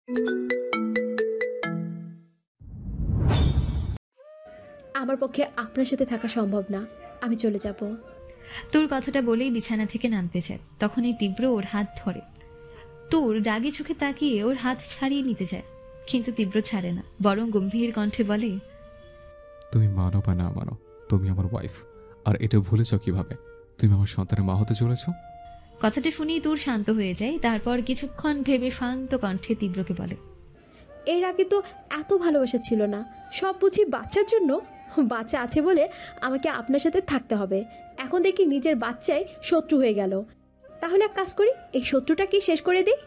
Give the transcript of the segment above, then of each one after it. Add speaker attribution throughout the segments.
Speaker 1: আমার পক্ষে আপনার সাথে থাকা সম্ভব না, আমি চলে যাব।
Speaker 2: তোর কথাটা বলেই বিছানা থেকে নামতে চায়, তখনই তীব্র ওর হাত ধরে। তোর রাগী চোখে তাকিয়ে ওর হাত ছাড়িয়ে নিতে চায়, কিন্তু তীব্র ছাড়ে না, বরং গম্ভীর কণ্ঠে বলে,
Speaker 3: তুমি মানো বা না মানো, তুমি আমার ওয়াইফ। আর এটা ভুলেছ কিভাবে? তুমি আমার সন্তানের মা হতে চলেছ।
Speaker 2: কথাটা শুনেই তোর শান্ত হয়ে যায়। তারপর কিছুক্ষণ ভেবে শান্ত কণ্ঠে তীব্রকে বলে,
Speaker 1: এর আগে তো এত ভালোবাসা ছিল না, সব বুঝি বাচ্চার জন্য। বাচ্চা আছে বলে আমাকে আপনার সাথে থাকতে হবে। এখন দেখি নিজের বাচ্চাই শত্রু হয়ে গেল। তাহলে এক কাজ করি, এই শত্রুটা কি শেষ করে দিই।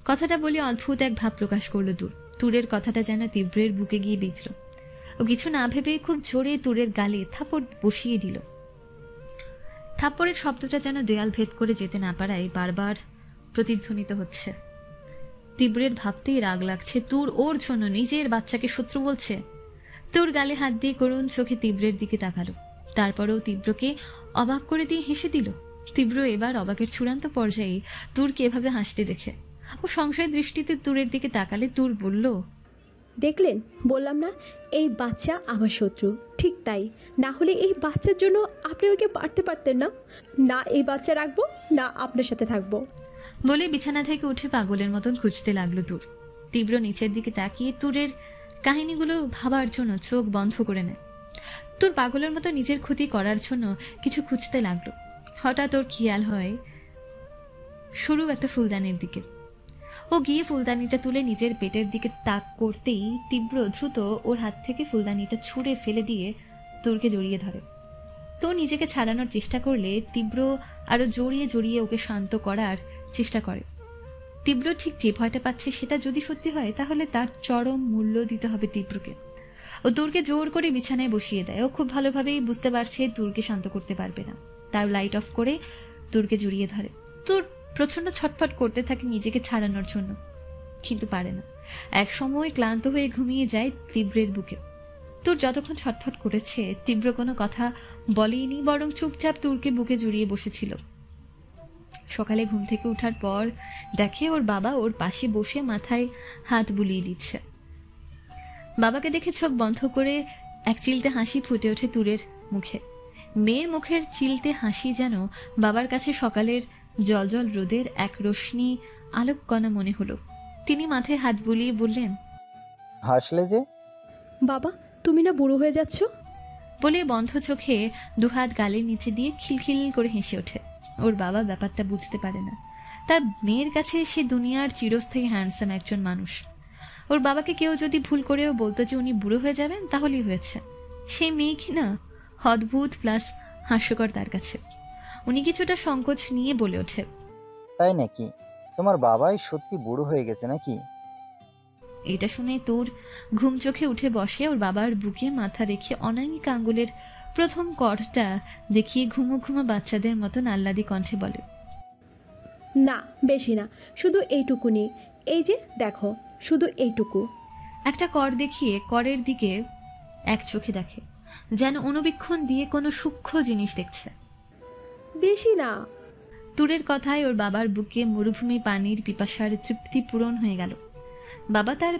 Speaker 2: কথাটা বলে অদ্ভুত এক ভাব প্রকাশ করলো তুর। তুরের কথাটা যেন তীব্রের বুকে গিয়ে বিঁধল। ও কিছু না ভেবে খুব জোরে তুরের গালে থাপড় বসিয়ে দিল। থাপ্পড়ের শব্দটা যেন দেয়াল ভেদ করে যেতে না পারায় বারবার প্রতিধ্বনিত হচ্ছে। তীব্রের ভাবতেই রাগ লাগছে, তুর ওর জন্য নিজের বাচ্চাকে শত্রু বলছে। তোর গালে হাত দিয়ে করুণ চোখে তীব্রের দিকে তাকালো, তারপরেও তীব্রকে অবাক করে দিয়ে হেসে দিল। তীব্র এবার অবাকের চূড়ান্ত পর্যায়ে তুরকে এভাবে হাসতে দেখে ও সংশয় দৃষ্টিতে তুরের দিকে তাকালে তুর বলল,
Speaker 1: দেখলেন, বললাম না এই বাচ্চা আমার শত্রু। ঠিক তাই, না হলে এই বাচ্চার জন্য আপনি ওকে পারতে পারতেন না। না এই বাচ্চা রাখবো, না আপনার সাথে থাকবো।
Speaker 2: বলে বিছানা থেকে উঠে পাগলের মতন খুঁজতে লাগলো তুর। তীব্র নিচের দিকে তাকিয়ে তুরের কাহিনীগুলো ভাবার জন্য চোখ বন্ধ করে নেয়। তোর পাগলের মতো নিজের ক্ষতি করার জন্য কিছু খুঁজতে লাগলো। হঠাৎ ওর খেয়াল হয় সরু একটা ফুলদানির দিকে। ও গিয়ে ফুলদানিটা তুলে নিজের পেটের দিকে তাক করতেই তীব্র দ্রুত ওর হাত থেকে ফুলদানিটা ছুঁড়ে ফেলে দিয়ে তোরকে জড়িয়ে ধরে। তো নিজেকে ছাড়ানোর চেষ্টা করলে তীব্র আরো জড়িয়ে জড়িয়ে ওকে শান্ত করার চেষ্টা করে। তীব্র ঠিক যে ভয়টা পাচ্ছে সেটা যদি সত্যি হয় তাহলে তার চরম মূল্য দিতে হবে তীব্রকে। ও তুরকে জোর করে বিছানায় বসিয়ে দেয়। ও খুব ভালোভাবেই বুঝতে পারছে তুরকে শান্ত করতে পারবে না, তাই লাইট অফ করে তুরকে জড়িয়ে ধরে। তুর প্রচন্ড ছটফট করতে থাকে নিজেকে ছাড়ানোর জন্য, কিন্তু পারে না। এক সময় ক্লান্ত হয়ে ঘুমিয়ে যায় তীব্রের বুকে। তুর যতক্ষণ ছটফট করেছে তীব্র কোনো কথা বলেইনি, বরং চুপচাপ তুরকে বুকে জড়িয়ে বসেছিল। সকালে ঘুম থেকে ওঠার পর দেখে ওর বাবা ওর পাশে বসে মাথায় হাত বুলিয়ে দিচ্ছে। বাবাকে দেখে চোখ বন্ধ করে এক চিলতে হাসি ফুটে ওঠে তুরের মুখে। মেয়ের মুখের চিলতে হাসি যেন বাবার কাছে সকালের জলজল রোদের এক রোশনি আলোক কণা মনে হলো। তিনি মাথায় হাত বুলিয়ে বললেন,
Speaker 4: হাসলে যে?
Speaker 1: বাবা, তুমি না বুড়ো হয়ে যাচ্ছ।
Speaker 2: বলে বন্ধ চোখে দুহাত গালের নিচে দিয়ে খিলখিল করে হেসে ওঠে। ওর বাবা ব্যাপারটা বুঝতে পারে না। তার মেয়ের কাছে সে দুনিয়ার চিরস্থায়ী হ্যান্ডসাম একজন মানুষ। ওর বাবাকে কেউ যদি ভুল করেও বলতো যে উনি বুড়ো হয়ে যাবেন, তাহলেই হয়েছে। সেই মেয়ে কিনা অদ্ভুত প্লাস হাস্যকর তার কাছে। উনি কিছুটা সংকোচ নিয়ে বলে ওঠে,
Speaker 4: তাই নাকি? তোমার বাবাই সত্যি বুড়ো হয়ে গেছে নাকি?
Speaker 2: এটা শুনে তোর ঘুম চোখে উঠে বসে ওর বাবার বুকে মাথা রেখে অনামিকা আঙ্গুলের প্রথম কড়টা দেখিয়ে ঘুমো ঘুমো বাচ্চাদের মতন আহ্লাদি কণ্ঠে বলে,
Speaker 1: না, বেশি না, শুধু এইটুকুনি। এই যে দেখো, শুধু এইটুকু।
Speaker 2: একটা কর দেখিয়ে করের দিকে এক চোখে দেখে, যেন অনুবীক্ষণ দিয়ে কোনো সূক্ষ্ম জিনিস দেখছে।
Speaker 1: বেশি না।
Speaker 2: তুরের কথায় ওর বাবার বুকে মরুভূমি পানির পিপাসার তৃপ্তি পূরণ হয়ে গেল। বাবা তার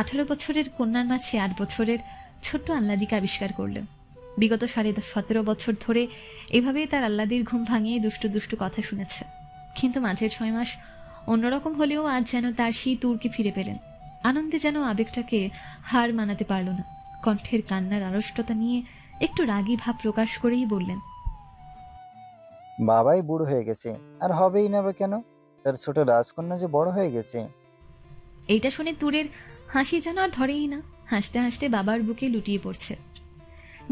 Speaker 2: 18 বছরের কন্যার মাঝে 8 বছরের ছোট্ট আহ্লাদিকে আবিষ্কার করলেন। বিগত 17.5 বছর ধরে এভাবেই তার আহ্লাদির ঘুম ভাঙিয়ে দুষ্টু দুষ্টু কথা শুনেছে। কিন্তু মাঝের 6 মাস অন্যরকম হলেও আজ যেন তার সেই তুরকে ফিরে পেলেন। আনন্দে যেন আবেগটাকে হার মানাতে পারল না। কণ্ঠের কান্নার আড়ষ্টতা নিয়ে একটু রাগী ভাব প্রকাশ করেই বললেন,
Speaker 4: বাবাই বুড়ো হয়ে গেছে, আর হবেই না বা কেন? তার ছোট রাজকন্যা যে বড় হয়ে গেছে।
Speaker 2: এইটা শুনে তুরের হাসি যেন আর ধরেই না, হাসতে হাসতে বাবার বুকে লুটিয়ে পড়ছে।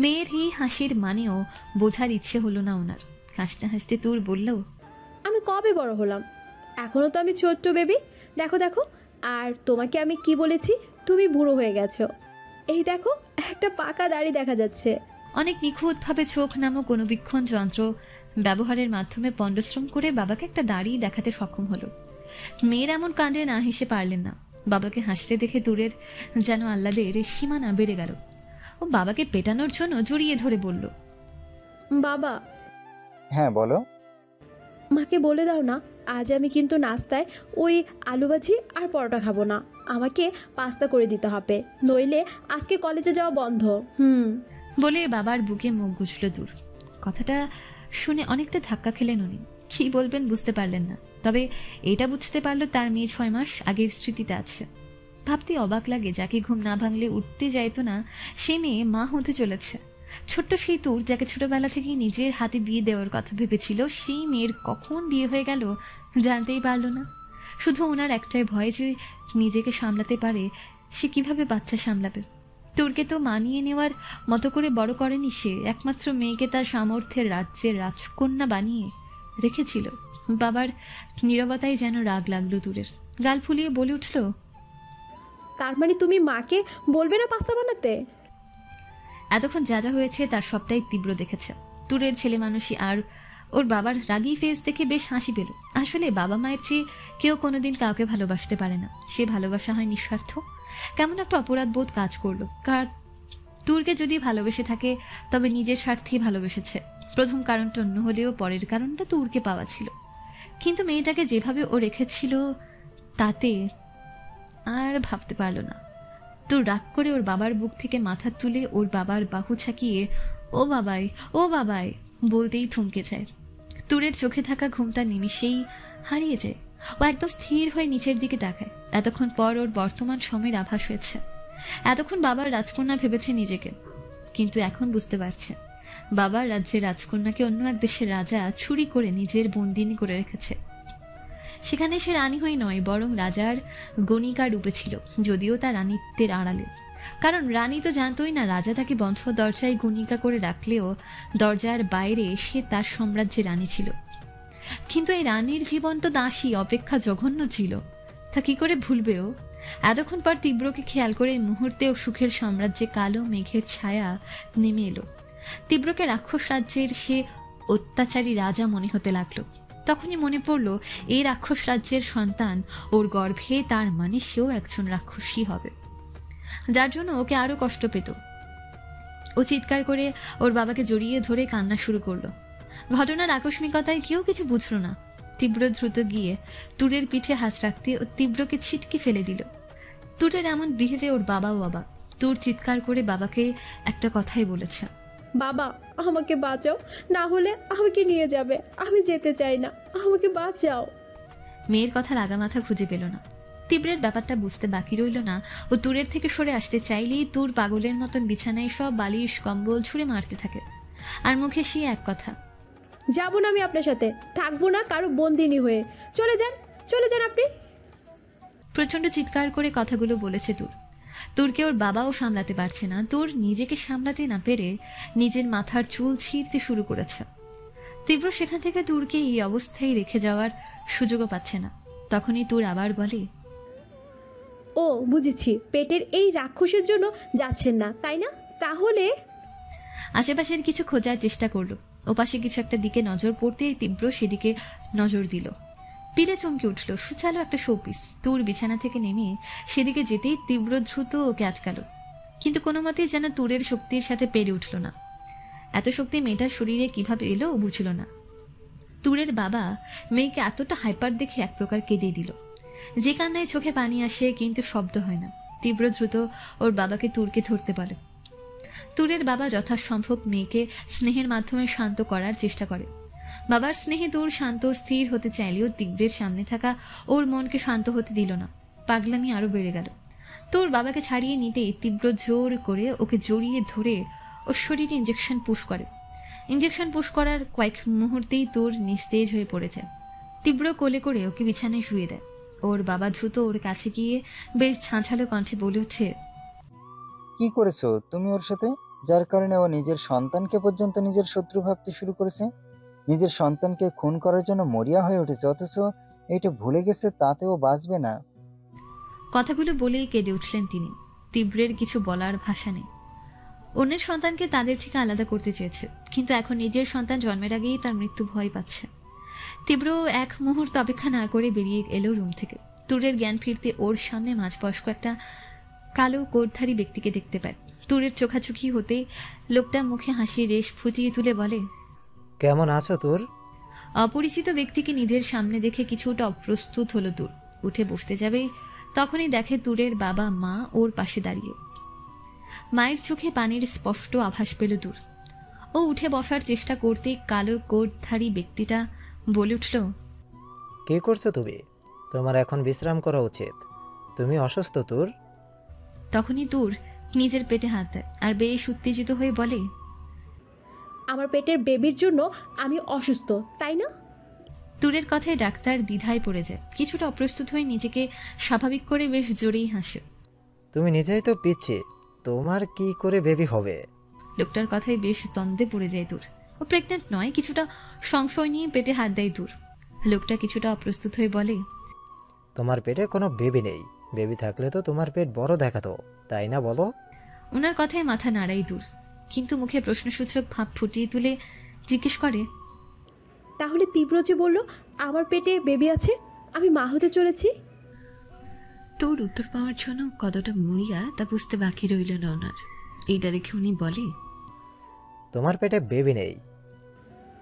Speaker 2: মেয়ের এই হাসির মানেও বোঝার ইচ্ছে হলো না ওনার। হাসতে হাসতে তুর বলল,
Speaker 1: আমি কবে বড় হলাম? এখনো তো আমি ছোট্ট বেবি। দেখো দেখো, আর তোমাকে আমি কি বলেছি? তুমি বুড়ো হয়ে গেছো। এই দেখো, একটা পাকা দাড়ি দেখা যাচ্ছে।
Speaker 2: অনেক নিখুঁতভাবে চোখ নামক অনুবীক্ষণ যন্ত্র ব্যবহারের মাধ্যমে পণ্ডশ্রম করে বাবাকে একটা দাড়ি দেখাতে সক্ষম হলো। মেয়ের এমন কাণ্ডে না হেসে পারলেন না। বাবাকে হাসতে দেখে দূরের যেন আহ্লাদের সীমানা বেড়ে গেল। ও বাবাকে পেটানোর জন্য জড়িয়ে ধরে বলল,
Speaker 1: বাবা।
Speaker 4: হ্যাঁ বলো।
Speaker 1: মাকে বলে দাও না আজ আমি কিন্তু নাস্তায় ওই আলু ভাজি আর পরোটা খাবো না, আমাকে পাস্তা করে দিতে হবে, নইলে আজকে কলেজে যাওয়া বন্ধ।
Speaker 2: বলে বাবার বুকে মুখ গুছল দূর। কথাটা শুনে অনেকটা ধাক্কা খেলেন উনি। কি বলবেন বুঝতে পারলেন না, তবে এটা বুঝতে পারলো তার মেয়ে 6 মাস আগের স্মৃতিতে আছে। ভাবতে অবাক লাগে, যাকে ঘুম না ভাঙলে উঠতে যাইতো না সে মেয়ে মা হতে চলেছে। ছোট্ট সেই তুর, যাকে ছোটবেলা থেকে নিজের হাতে বিয়ে দেওয়ার কথা ভেবেছিল, সেই মেয়ের কখন বিয়ে হয়ে গেল জানতেই পারল না। শুধু ওনার একটাই ভয় যে নিজেকে সামলাতে পারে সে কিভাবে বাচ্চা সামলাবে। তুরকে তো মানিয়ে নেওয়ার মতো করে বড় করেনি সে, একমাত্র মেয়েকে তার সামর্থ্যের রাজ্যের রাজকন্যা বানিয়ে রেখেছিল। বাবার নীরবতায় যেন রাগ লাগলো তুরের, গাল ফুলিয়ে বলে উঠল,
Speaker 1: তার মানে তুমি মাকে বলবে না পাস্তা বানাতে?
Speaker 2: এতক্ষণ যা যা হয়েছে তার সবটাই তীব্র দেখেছে। তুরের ছেলে মানুষই আর ওর বাবার রাগী ফেস দেখে বেশ হাসি পেল। আসলে বাবা মায়ের চেয়ে কেউ কোনোদিন কাউকে ভালোবাসতে পারে না, সে ভালোবাসা হয় নিঃস্বার্থ। কেমন একটা অপরাধ বোধ কাজ করলো। তুরকে যদি ভালোবেসে থাকে তবে নিজের স্বার্থেই ভালোবেসেছে। প্রথম কারণটা অন্য হলেও পরের কারণটা তুরকে পাওয়া ছিল, কিন্তু মেয়েটাকে যেভাবে ও রেখেছিল তাতে আর ভাবতে পারল না। তুর রাগ করে ওর বাবার বুক থেকে মাথা তুলে ওর বাবার বাহু ছাকিয়ে ও বাবাই ও বাবাই বলতেই থমকে যায়। তুরের চোখে থাকা ঘুমটা নিমিষেই হারিয়ে যায়। ও একদম স্থির হয়ে নিচের দিকে তাকায়। এতক্ষণ পর ওর বর্তমান সময়ের আভাস হয়েছে। এতক্ষণ বাবার রাজকন্যা ভেবেছে নিজেকে, কিন্তু এখন বুঝতে পারছে বাবার রাজ্যের রাজকন্যাকে অন্য এক দেশের রাজা চুরি করে নিজের বন্দিনী করে রেখেছে। সেখানে সে রানী হয়ে নয়, বরং রাজার গণিকা রূপে ছিল, যদিও তার রানীত্বের আড়ালে। কারণ রানী তো জানতই না রাজা তাকে বন্ধ দরজায় গণিকা করে রাখলেও দরজার বাইরে সে তার সাম্রাজ্যে রানী ছিল। কিন্তু এই রানীর জীবন তো দাসী অপেক্ষা জঘন্য ছিল, তা কি করে ভুলবেও। এতক্ষণ পর তীব্রকে খেয়াল করে মুহূর্তে ও সুখের সাম্রাজ্যে কালো মেঘের ছায়া নেমে এলো। তীব্রকে রাক্ষস রাজ্যের সে অত্যাচারী রাজা মনে হতে লাগলো। তখনই মনে পড়ল এই রাক্ষস রাজ্যের সন্তান ওর গর্ভে, তার মানে সেও একজন রাক্ষসী হবে, যার জন্য ওকে আরো কষ্ট পেত। ও চিৎকার করে ওর বাবাকে জড়িয়ে ধরে কান্না শুরু করলো। ঘটনার আকস্মিকতায় কেউ কিছু বুঝল না। তীব্র দ্রুত গিয়ে তুরের পিঠে হাত রাখতে ও তীব্রকে ছিটকে ফেলে দিল। তুরের এমন বিহেভে ওর বাবাও অবাক। তুর চিৎকার করে বাবাকে একটা কথাই বলেছে,
Speaker 1: বাবা আমাকে বাঁচাও, না হলে আমাকে নিয়ে যাবে, আমি যেতে চাই না, আমাকে বাঁচাও।
Speaker 2: মেয়ের কথার আগামাথা খুঁজে পেল না। তীব্রের ব্যাপারটা বুঝতে বাকি রইল না। ও তুরের থেকে সরে আসতে চাইলেই তুর পাগলের মতন বিছানায় সব বালিশ কম্বল ছুঁড়ে মারতে থাকে, আর মুখে সে এক কথা,
Speaker 1: যাবো না আমি আপনার সাথে, থাকবো না কারো বন্দিনী হয়ে, চলে যান, চলে যান আপনি।
Speaker 2: প্রচন্ড চিৎকার করে কথাগুলো বলেছে তুর। তুরকে ওর বাবাও সামলাতে পারছে না। তুর নিজেকে সামলাতে না পেরে নিজের মাথার চুল ছিঁড়তে শুরু করেছে। তীব্র সেখান থেকে তুরকে এই অবস্থায় রেখে যাওয়ার সুযোগও পাচ্ছে না। তখনই তুর আবার বলে,
Speaker 1: ও বুঝেছি, পেটের এই রাক্ষসের জন্য যাচ্ছেন না তাই না? তাহলে
Speaker 2: আশেপাশের কিছু খোঁজার চেষ্টা করলো। ওপাশে কিছু একটা দিকে নজর পড়তেই তীব্র সেদিকে নজর দিল। পিলে চমকে উঠল, সুচালো একটা শোপিস। তুর বিছানা থেকে নেমে সেদিকে যেতেই তীব্র দ্রুত ওকে আটকালো, কিন্তু কোনো মতেই যেন তুরের শক্তির সাথে পেরে উঠল না। এত শক্তি মেয়েটার শরীরে কিভাবে এলো ও বুঝল না। তুরের বাবা মেয়েকে এতটা হাইপার দেখে এক প্রকার কেঁদে দিল। যে কান্নায় চোখে পানি আসে কিন্তু শব্দ হয় না। তীব্র দ্রুত ওর বাবাকে তুরকে ধরতে পারে। তুরের বাবা যথাসম্ভব মেয়েকে স্নেহের মাধ্যমে শান্ত করার চেষ্টা করে। বাবার স্নেহে তুর শান্ত স্থির হতে চাইলেও তীব্রের সামনে থাকা ওর মনকে শান্ত হতে দিল না। পাগলামি আরো বেড়ে গেল। তোর বাবাকে ছাড়িয়ে নিতে তীব্র জোর করে ওকে জড়িয়ে ধরে ওর শরীরে ইঞ্জেকশন পুশ করে। ইঞ্জেকশন পুশ করার কয়েক মুহূর্তেই তোর নিস্তেজ হয়ে পড়েছে। তীব্র কোলে করে ওকে বিছানায় শুয়ে দেয়। ওর বাবা দ্রুত ওর কাছে গিয়ে বেশ ঝাঁঝালো কণ্ঠে বলে ওঠে,
Speaker 4: কি করেছো তুমি ওর সাথে, যার কারণে ও নিজের সন্তানকে পর্যন্ত নিজের শত্রু ভাবতে শুরু করেছে? নিজের সন্তানকে খুন করার জন্য মরিয়া হয়ে উঠেছে, অথচ এটা ভুলে গেছে তাতে ও বাঁচবে না।
Speaker 2: কথাগুলো বলেই কেঁদে উঠলেন তিনি। তীব্রের কিছু বলার ভাষা নেই। অন্যের সন্তানকে তাদের থেকে আলাদা করতে চেয়েছে, কিন্তু এখন নিজের সন্তান জন্মের আগেই তার মৃত্যু ভয় পাচ্ছে। তীব্র এক মুহূর্ত অপেক্ষা না করে বেরিয়ে এলো রুম থেকে। তুরের জ্ঞান ফিরতে ওর সামনে মাঝবয়স্ক একটা কালো কোটধারী ব্যক্তিকে দেখতে পায়। তুরের চোখাচোখি হতে লোকটা মুখে হাসির রেশ ফুটিয়ে তুলে বলে,
Speaker 5: কেমন আছো তোর?
Speaker 2: অপরিচিত ব্যক্তিকে নিজের সামনে দেখে কিছুটা অপ্রস্তুত হলো তুর। উঠে বসতে যাবে তখনই দেখে তুরের বাবা মা ওর পাশে দাঁড়িয়ে। মায়ের চোখে পানির স্পষ্ট আভাস পেল তুর। ও উঠে বসার চেষ্টা করতে কালো কোটধারী ব্যক্তিটা বলে উঠল,
Speaker 5: কি করছো তুমি? তোমার এখন বিশ্রাম করা উচিত। তুমি অসুস্থ তোর।
Speaker 2: তখনই তুর নিজের পেটে হাত দেয় আর বেশ উত্তেজিত হয়ে বলে,
Speaker 1: আমার পেটের বেবির জন্য আমি অসুস্থ, তাই না?
Speaker 2: তুরের কথায় ডাক্তার দ্বিধায় পড়ে যায়। কিছুটা অপ্রস্তুত হয়ে নিজেকে স্বাভাবিক করে বেশ জোরেই হাসে।
Speaker 5: তুমি নিজেই তো পিচ্ছি, তোমার কি করে বেবি হবে?
Speaker 2: লোকটার কথায় বেশ দ্বন্দ্বে পড়ে যায় তুর। ও প্রেগনেন্ট নয়, কিছুটা সংশয় নিয়ে পেটে হাত দেয় তুর। লোকটা কিছুটা অপ্রস্তুত হয়ে বলে,
Speaker 5: তোমার পেটে কোনো বেবি নেই। বেবি থাকলে তো তোমার পেট বড় দেখাতো, তাই না বলো?
Speaker 2: ওনার কথায় মাথা নাড়াই তুর, কিন্তু মুখে প্রশ্নসূচক ভাব ফুটিয়ে তুলে জিজ্ঞেস করে,
Speaker 1: তাহলে তীব্র যে বলল আমার পেটে বেবি আছে, আমি মা হতে চলেছি।
Speaker 6: তোর উত্তর পাওয়ার জন্য কতটা মরিয়া তা বুঝতে বাকি রইল না ওনার। এইটা দেখে উনি বলে,
Speaker 5: তোমার পেটে বেবি নেই।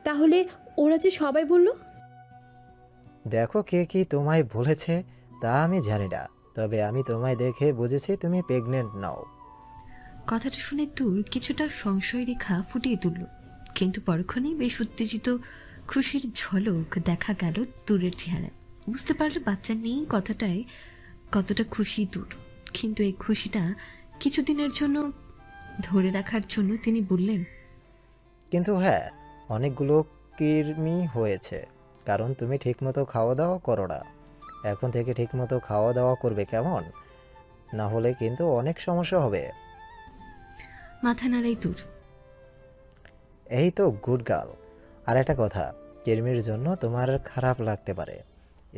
Speaker 1: তাহলে ওরা যে সবাই বলল।
Speaker 5: দেখো কে কি তোমায় বলেছে তা আমি জানি না, তবে আমি তোমায় দেখে বুঝেছি তুমি প্রেগনেন্ট নাও।
Speaker 6: কথাটা শুনে তোর কিছুটা সংশয় রেখা ফুটিয়ে তুলল, কিন্তু পরক্ষণেই বেশ উত্তেজিত খুশির ঝলক দেখা গেল তুরের চেহারায়। বুঝতে পারলো বাচ্চা নেই কথাটায় কতটা খুশি তুর। কিন্তু এই খুশিটা কিছুদিনের জন্য ধরে রাখার জন্য তিনি বললেন,
Speaker 5: কিন্তু হ্যাঁ, অনেকগুলো কৃমি হয়েছে, কারণ তুমি ঠিকমতো খাওয়া দাওয়া করো না। এখন থেকে ঠিকমতো খাওয়া দাওয়া করবে কেমন? না হলে কিন্তু অনেক সমস্যা হবে।
Speaker 6: মাথা নাড়াই তুর।
Speaker 5: এই তো গুড গার্ল। আর একটা কথা, কৃমির জন্য তোমার খারাপ লাগতে পারে।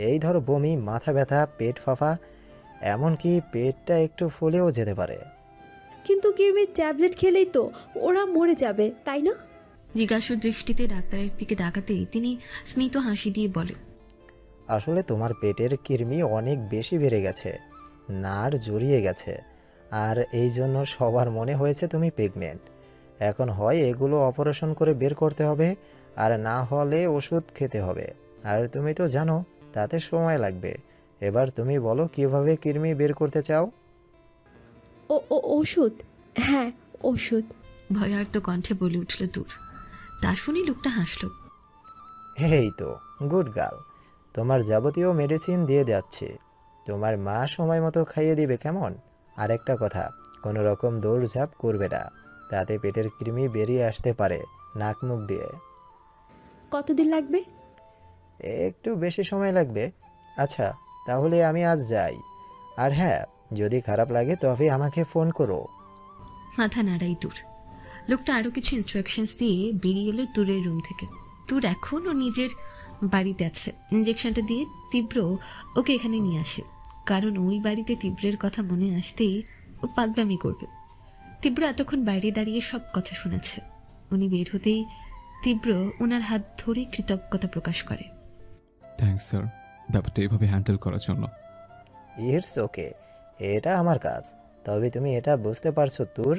Speaker 5: এই ধরো বমি, মাথা ব্যথা, পেট ফাঁপা, এমনকি পেটটা একটু ফুলেও যেতে পারে।
Speaker 1: কিন্তু কৃমির ট্যাবলেট খেলেই তো ওরা মরে যাবে, তাই না?
Speaker 6: জিজ্ঞাসু দৃষ্টিতে ডাক্তারের দিকে তাকাতেই তিনি স্মিত হাসি দিয়ে বলে,
Speaker 5: আসলে তোমার পেটের কৃমি অনেক বেশি বেড়ে গেছে, নাড় জড়িয়ে গেছে, আর এই জন্য সবার মনে হয়েছে তুমি প্রেগনেন্ট। এখন হয় এগুলো অপারেশন করে বের করতে হবে, আর না হলে ওষুধ খেতে হবে। আর তুমি তো জানো তাতে সময় লাগবে। এবার তুমি বলো কিভাবে কৃমি বের করতে চাও?
Speaker 1: ও ওষুধ? হ্যাঁ, ওষুধ।
Speaker 6: ভয়ার্ত কণ্ঠে বলে উঠল তুর। তা শুনে লোকটা হাসল।
Speaker 5: এই তো গুড গার্ল, তোমার যাবতীয় মেডিসিন দিয়ে যাচ্ছি। তোমার মা সময় মতো খাইয়ে দিবে কেমন? আর একটা কথা, কোনো রকম দৌড়ঝাঁপ করবে না, তাতে পেটের কৃমি বেরিয়ে আসতে পারে নাক মুখ দিয়ে।
Speaker 1: কতদিন লাগবে?
Speaker 5: একটু বেশি সময় লাগবে। আচ্ছা, তাহলে আমি আজ যাই। আর হ্যাঁ, যদি খারাপ লাগে তবে আমাকে ফোন করো।
Speaker 6: মাথা নাড়াই তুর। লোকটা আরো কিছু ইনস্ট্রাকশনস দিয়ে বেরিয়ে এলো তুরের রুম থেকে। তুর এখনও নিজের বাড়িতে আছে। ইঞ্জেকশনটা দিয়ে তীব্র ওকে এখানে নিয়ে আসে, কারণ ওই বাড়িতে তীব্রের কথা মনে আসতেই ও পাগলামি করবে। তীব্র এতক্ষণ বাইরে দাঁড়িয়ে সব কথা শুনেছে। উনি বের হতেই তীব্র ওনার হাত ধরে কৃতজ্ঞতা প্রকাশ করে।
Speaker 3: থ্যাঙ্কস স্যার, ব্যাপারটা এভাবে হ্যান্ডেল করার জন্য।
Speaker 5: ইটস ওকে, এটা আমার কাজ। তবে তুমি এটা বুঝতে পারছো তুর,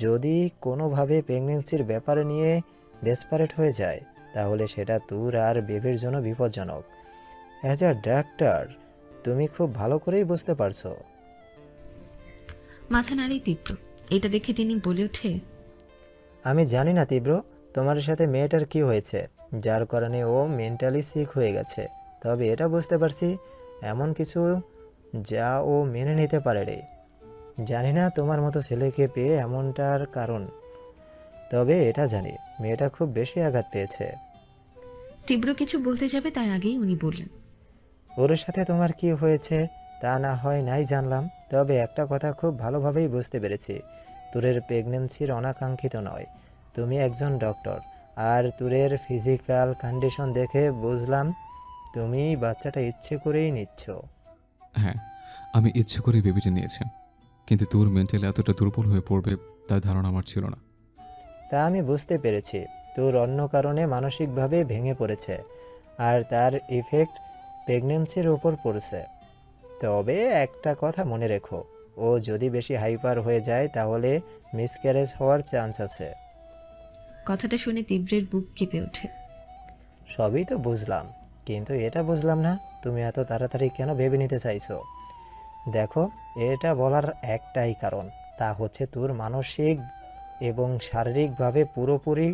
Speaker 5: যদি কোনোভাবে প্রেগনেন্সির ব্যাপারে নিয়ে ডেসপারেট হয়ে যায় তাহলে সেটা তুর আর বেবির জন্য বিপজ্জনক। অ্যাজ আ ডাক্তার তুমি খুব ভালো করেই বুঝতে পারছো।
Speaker 6: মাথা নাড়ি তীব্র। এটা দেখে তিনি বলে ওঠে,
Speaker 5: আমি জানি না তীব্র তোমার সাথে মেয়েটার কি হয়েছে যার কারণে ও মেন্টালি সিক হয়ে গেছে, তবে এটা বুঝতে পারছি এমন কিছু যা ও মেনে নিতে পারে রে। জানি না তোমার মতো ছেলেকে পেয়ে এমনটার কারণ, তবে এটা জানি মেয়েটা খুব বেশি আঘাত পেয়েছে।
Speaker 6: তীব্র কিছু বলতে যাবে তার আগেই উনি বললেন,
Speaker 5: ওর সাথে তোমার কি হয়েছে তা না হয় নাই জানলাম, তবে একটা কথা খুব ভালোভাবেই বুঝতে পেরেছি, তুরের প্রেগনেন্সির অনাকাঙ্ক্ষিত নয়। তুমি একজন ডক্টর, আর তুরের ফিজিক্যাল কন্ডিশন দেখে বুঝলাম তুমি বাচ্চাটা ইচ্ছে করেই নিচ্ছ।
Speaker 3: হ্যাঁ, আমি ইচ্ছে করে বেবিটা নিয়েছি, কিন্তু তোর মেন্টালি এতটা দুর্বল হয়ে পড়বে তার ধারণা আমার ছিল না।
Speaker 5: তা আমি বুঝতে পেরেছি, তোর অন্য কারণে মানসিকভাবে ভেঙে পড়েছে, আর তার ইফেক্ট প্রেগনেন্সির উপর পড়েছে। তবে একটা কথা মনে রেখো, ও যদি বেশি হাইপার হয়ে যায় তাহলে মিসক্যারেজ হওয়ার চান্স আছে।
Speaker 6: কথাটা শুনে তীব্রের বুক কেঁপে ওঠে।
Speaker 5: সবই তো বুঝলাম, কিন্তু এটা বুঝলাম না তুমি এত তাড়াতাড়ি কেন ভেবে নিতে চাইছো। দেখো, এটা বলার একটাই কারণ, তা হচ্ছে তোর মানসিক এবং শারীরিকভাবে পুরোপুরি